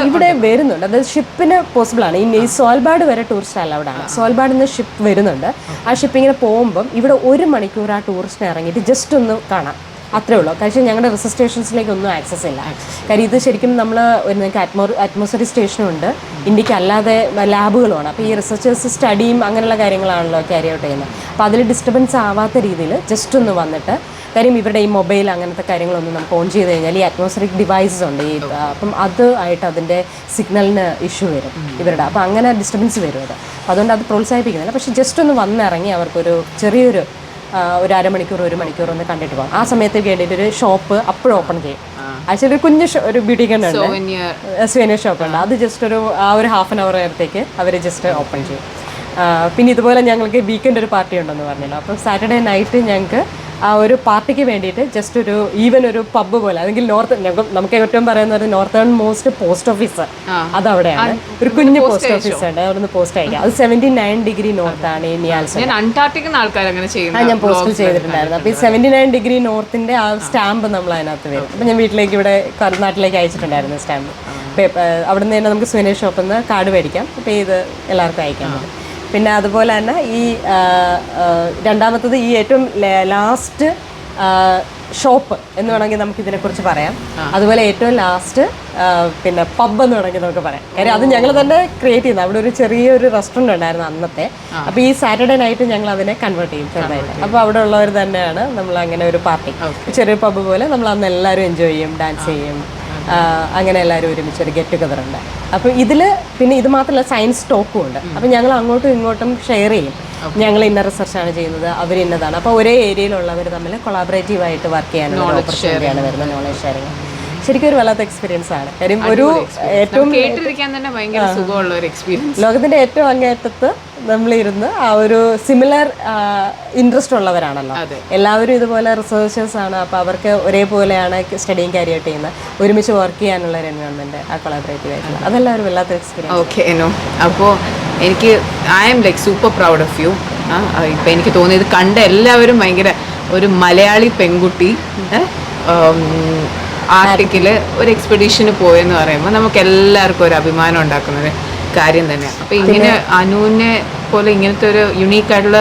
ഇവിടെ വരുന്നുണ്ട്. അതായത് ഷിപ്പിന് പോസിബിൾ ആണ്. ഈ സോൽബാഡ് വരെ ടൂറിസ്റ്റ് അലൗഡ് ആണ്. സോൽബാഡിൽ നിന്ന് ഷിപ്പ് വരുന്നുണ്ട്. ആ ഷിപ്പിങ്ങനെ പോകുമ്പം ഇവിടെ 1 മണിക്കൂർ ആ ടൂറിസ്റ്റിനെ ഇറങ്ങിയിട്ട് ജസ്റ്റ് ഒന്ന് കാണാം, അത്രേ ഉള്ളൂ. പക്ഷേ ഞങ്ങളുടെ റിസർച്ച് സ്റ്റേഷൻസിലേക്ക് ഒന്നും ആക്സസ് ഇല്ല. കാര്യം ഇത് ശരിക്കും നമ്മൾ നിങ്ങൾക്ക് അറ്റ്മോസ്ഫിയറിക് സ്റ്റേഷനും ഉണ്ട്, ഇന്ത്യക്ക് അല്ലാതെ ലാബുകളുമാണ്. അപ്പോൾ ഈ റിസർച്ചേഴ്സ് സ്റ്റഡിയും അങ്ങനെയുള്ള കാര്യങ്ങളാണല്ലോ ക്യാരി ഔട്ട് ചെയ്യുന്നത്. അപ്പോൾ അതിൽ ഡിസ്റ്റർബൻസ് ആവാത്ത രീതിയിൽ ജസ്റ്റ് ഒന്ന് വന്നിട്ട്, കാര്യം ഇവരുടെ ഈ മൊബൈൽ അങ്ങനത്തെ കാര്യങ്ങളൊന്നും നമുക്ക് ഓൺ ചെയ്ത് കഴിഞ്ഞാൽ ഈ അറ്റ്മോസ്ഫിയറിക് ഡിവൈസസ് ഉണ്ട് ഈ അപ്പം അത് ആയിട്ട് അതിൻ്റെ സിഗ്നലിന് ഇഷ്യൂ വരും ഇവരുടെ. അപ്പോൾ അങ്ങനെ ഡിസ്റ്റർബൻസ് വരും അത്. അപ്പോൾ അതുകൊണ്ട് അത് പ്രോത്സാഹിപ്പിക്കുന്നില്ല. പക്ഷേ ജസ്റ്റ് ഒന്ന് വന്നിറങ്ങി അവർക്കൊരു ചെറിയൊരു ഒരു 1/2 മണിക്കൂർ 1 മണിക്കൂർ ഒന്ന് കണ്ടിട്ട് പോകാം. ആ സമയത്ത് വേണ്ടിയിട്ട് ഒരു ഷോപ്പ് അപ്പോഴും ഓപ്പൺ ചെയ്യും. ആക്ച്വലി ഒരു കുഞ്ഞ് ഒരു ബ്യൂട്ടി കണ്ട് സുവനീർ ഷോപ്പ് ഉണ്ട്. അത് ജസ്റ്റ് ഒരു 1/2 hour നേരത്തേക്ക് അവർ ജസ്റ്റ് ഓപ്പൺ ചെയ്യും. പിന്നെ ഇതുപോലെ ഞങ്ങൾക്ക് വീക്കെൻഡ് ഒരു പാർട്ടി ഉണ്ടെന്ന് പറഞ്ഞല്ലോ. അപ്പം സാറ്റർഡേ നൈറ്റ് ഞങ്ങൾക്ക് ആ ഒരു പാർട്ടിക്ക് വേണ്ടിയിട്ട് ജസ്റ്റ് ഒരു ഈവൻ ഒരു പബ്ബ് പോലെ, അല്ലെങ്കിൽ നമുക്ക് ഏറ്റവും പറയുന്നത് നോർത്തേൺ മോസ്റ്റ് പോസ്റ്റ് ഓഫീസ് അതവിടെയാണ്. ഒരു കുഞ്ഞു പോസ്റ്റ് ഓഫീസ് ഉണ്ട്, അവിടുന്ന് പോസ്റ്റ് അയക്കാം. അത് 79 degree നോർത്താണ് ഈ നിയാൽസുൽ. ഞാൻ പോസ്റ്റ് ചെയ്തിട്ടുണ്ടായിരുന്നു. അപ്പോൾ ഈ 79 degree നോർത്തിന്റെ ആ സ്റ്റാമ്പ് നമ്മൾ അതിനകത്ത് വരും. അപ്പം ഞാൻ വീട്ടിലേക്ക് ഇവിടെ നാട്ടിലേക്ക് അയച്ചിട്ടുണ്ടായിരുന്നു സ്റ്റാമ്പ്. അവിടുന്ന് തന്നെ നമുക്ക് സുവനീർ ഷോപ്പിൽ നിന്ന് കാർഡ് മേടിക്കാം. അപ്പോൾ ഇത് എല്ലാവർക്കും അയക്കാൻ പറ്റും. പിന്നെ അതുപോലെ തന്നെ ഈ രണ്ടാമത്തത് ഈ ഏറ്റവും ലാസ്റ്റ് ഷോപ്പ് എന്ന് വേണമെങ്കിൽ നമുക്ക് ഇതിനെക്കുറിച്ച് പറയാം. അതുപോലെ ഏറ്റവും ലാസ്റ്റ് പിന്നെ പബ് എന്ന് വേണമെങ്കിൽ നമുക്ക് പറയാം. കാര്യം അത് ഞങ്ങൾ തന്നെ ക്രിയേറ്റ് ചെയ്യുന്നത്. അവിടെ ഒരു ചെറിയൊരു റെസ്റ്റോറൻറ്റ് ഉണ്ടായിരുന്നു അന്നത്തെ. അപ്പോൾ ഈ സാറ്റർഡേ നൈറ്റ് ഞങ്ങൾ അതിനെ കൺവേർട്ട് ചെയ്യും ചെറുതായിട്ട്. അപ്പോൾ അവിടെ ഉള്ളവർ തന്നെയാണ് നമ്മൾ അങ്ങനെ ഒരു പാർട്ടി, ചെറിയൊരു പബ് പോലെ നമ്മൾ അന്ന് എല്ലാവരും എൻജോയ് ചെയ്യും, ഡാൻസ് ചെയ്യും. അങ്ങനെ എല്ലാവരും ഒരുമിച്ച് ഒരു ഗെറ്റ് ടുഗദർ ഉണ്ട്. അപ്പോൾ ഇതിൽ പിന്നെ ഇത് മാത്രമല്ല സയൻസ് ടോക്കും ഉണ്ട്. അപ്പോൾ ഞങ്ങൾ അങ്ങോട്ടും ഇങ്ങോട്ടും ഷെയർ ചെയ്യും. ഞങ്ങൾ ഇന്ന റിസർച്ചാണ് ചെയ്യുന്നത്, അവർ ഇന്നതാണ്. അപ്പോൾ ഒരേ ഏരിയയിലുള്ളവർ തമ്മിൽ കൊളാബറേറ്റീവ് ആയിട്ട് വർക്ക് ചെയ്യാനുള്ള ഓപ്പർച്യൂണിറ്റിയാണ് വരുന്നത്. നോളജ് ഷെയറിങ് ശരിക്കും ഒരു വല്ലാത്ത എക്സ്പീരിയൻസ് ആണ്. കാര്യം ഒരു ഏറ്റവും കേട്ടിരിക്കാൻ തന്നെ ഭയങ്കര സുഖമുള്ള ഒരു എക്സ്പീരിയൻസ്. ലോകത്തിന്റെ ഏറ്റവും അങ്ങേയറ്റത്ത് നമ്മളിരുന്ന് ആ ഒരു സിമിലർ ഇൻട്രസ്റ്റ് ഉള്ളവരാണല്ലോ എല്ലാവരും, ഇതുപോലെ റിസർച്ചേഴ്സ് ആണ്. അപ്പോൾ അവർക്ക് ഒരേപോലെയാണ് സ്റ്റഡിയും ക്യാരി ഔട്ട് ചെയ്യുന്നത്, ഒരുമിച്ച് വർക്ക് ചെയ്യാനുള്ള ഒരു എൻവയോൺമെന്റ്, ആ കൊളാബറേറ്റീവ് ആയിട്ടുള്ള, അതെല്ലാം ഒരു വല്ലാത്ത എക്സ്പീരിയൻസ്. ഓക്കെ എനോ, അപ്പോൾ എനിക്ക് I am like super proud of you. ഇപ്പം എനിക്ക് തോന്നിയത് കണ്ട എല്ലാവരും ഭയങ്കര ഒരു മലയാളി പെൺകുട്ടി ആർട്ടിക്കില് ഒരു എക്സ്പെഡീഷന് പോയെന്ന് പറയുമ്പോൾ നമുക്ക് എല്ലാവർക്കും ഒരു അഭിമാനം ഉണ്ടാക്കുന്നൊരു കാര്യം തന്നെയാണ്. അപ്പോൾ ഇങ്ങനെ അനുവിനെ പോലെ ഇങ്ങനത്തെ ഒരു യുണീക്കായിട്ടുള്ള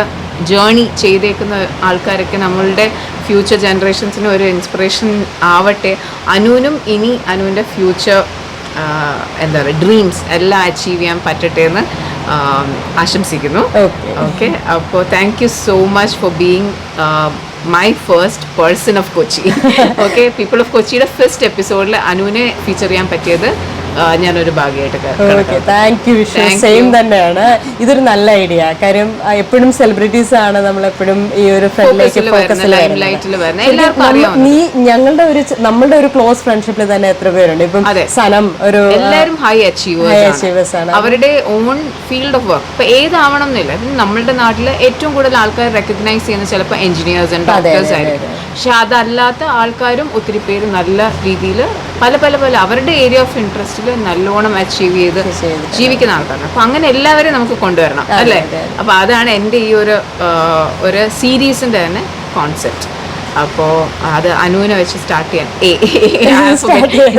ജേർണി ചെയ്തേക്കുന്ന ആൾക്കാരൊക്കെ നമ്മളുടെ ഫ്യൂച്ചർ ജനറേഷൻസിന് ഒരു ഇൻസ്പിറേഷൻ ആവട്ടെ. അനുവിനും ഇനി അനുവിൻ്റെ ഫ്യൂച്ചർ എന്താ പറയുക ഡ്രീംസ് എല്ലാം അച്ചീവ് ചെയ്യാൻ പറ്റട്ടെ എന്ന് ആശംസിക്കുന്നു. ഓക്കെ, അപ്പോൾ thank you so much for being my first person of Kochi. Okay, people of Kochiയുടെ ഫസ്റ്റ് എപ്പിസോഡിൽ അനുവിനെ ഫീച്ചർ ചെയ്യാൻ പറ്റിയത് ഞാനൊരു ഭാഗ്യമായിട്ട്. Thank you wish you. സെയിം തന്നെയാണ്, ഇതൊരു നല്ല ഐഡിയ. കാര്യം എപ്പോഴും സെലിബ്രിറ്റീസ് ആണ് നമ്മളെപ്പോഴും ഈ ഒരു ഫ്രണ്ടിലേക്ക് നമ്മളുടെ ഒരു ക്ലോസ് ഫ്രണ്ട്ഷിപ്പിൽ തന്നെ എത്ര പേരുണ്ട്. ഇപ്പം സനം ഒരു എല്ലാവരും ഹൈ അച്ചീവേഴ്സ് ആണ്, അവരുടെ ഓൺ ഫീൽഡ് ഓഫ് വർക്ക്. ഇപ്പൊ ഏതാവണം എന്നില്ല. നമ്മളുടെ നാട്ടിൽ ഏറ്റവും കൂടുതൽ ആൾക്കാർ റെക്കഗ്നൈസ് ചെയ്യുന്ന ചിലപ്പോൾ എഞ്ചിനീയേഴ്സ് ആൻഡ് ഡോക്ടേഴ്സ് ആയിരിക്കും. പക്ഷെ അതല്ലാത്ത ആൾക്കാരും ഒത്തിരി പേര് നല്ല രീതിയിൽ പല പല പല അവരുടെ ഏരിയ ഓഫ് ഇൻട്രസ്റ്റിൽ നല്ലോണം അച്ചീവ് ചെയ്ത് ജീവിക്കുന്ന ആൾക്കാരാണ്. അപ്പൊ അങ്ങനെ എല്ലാവരെയും നമുക്ക് കൊണ്ടുവരണം അല്ലേ. അപ്പൊ അതാണ് എൻ്റെ ഈ ഒരു സീരീസിന്റെ തന്നെ കോൺസെപ്റ്റ്. അപ്പോൾ അത് അനുവിനെ വെച്ച് സ്റ്റാർട്ട് ചെയ്യാൻ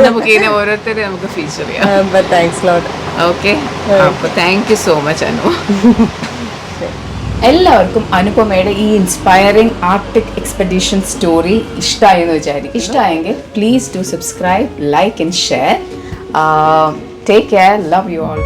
നമുക്ക് ഇതിനെ ഓരോരുത്തരെ നമുക്ക് ഫീച്ചർ ചെയ്യാം. ഓക്കെ, അപ്പോൾ thank you so much Anu. എല്ലാവർക്കും അനുപമയുടെ ഈ ഇൻസ്പയറിംഗ് ആർട്ടിക് എക്സ്പെഡീഷൻ സ്റ്റോറി ഇഷ്ടമായി എന്ന് വിചാരിക്കും. ഇഷ്ടമായെങ്കിൽ please do subscribe, like and share. Take care, love you all.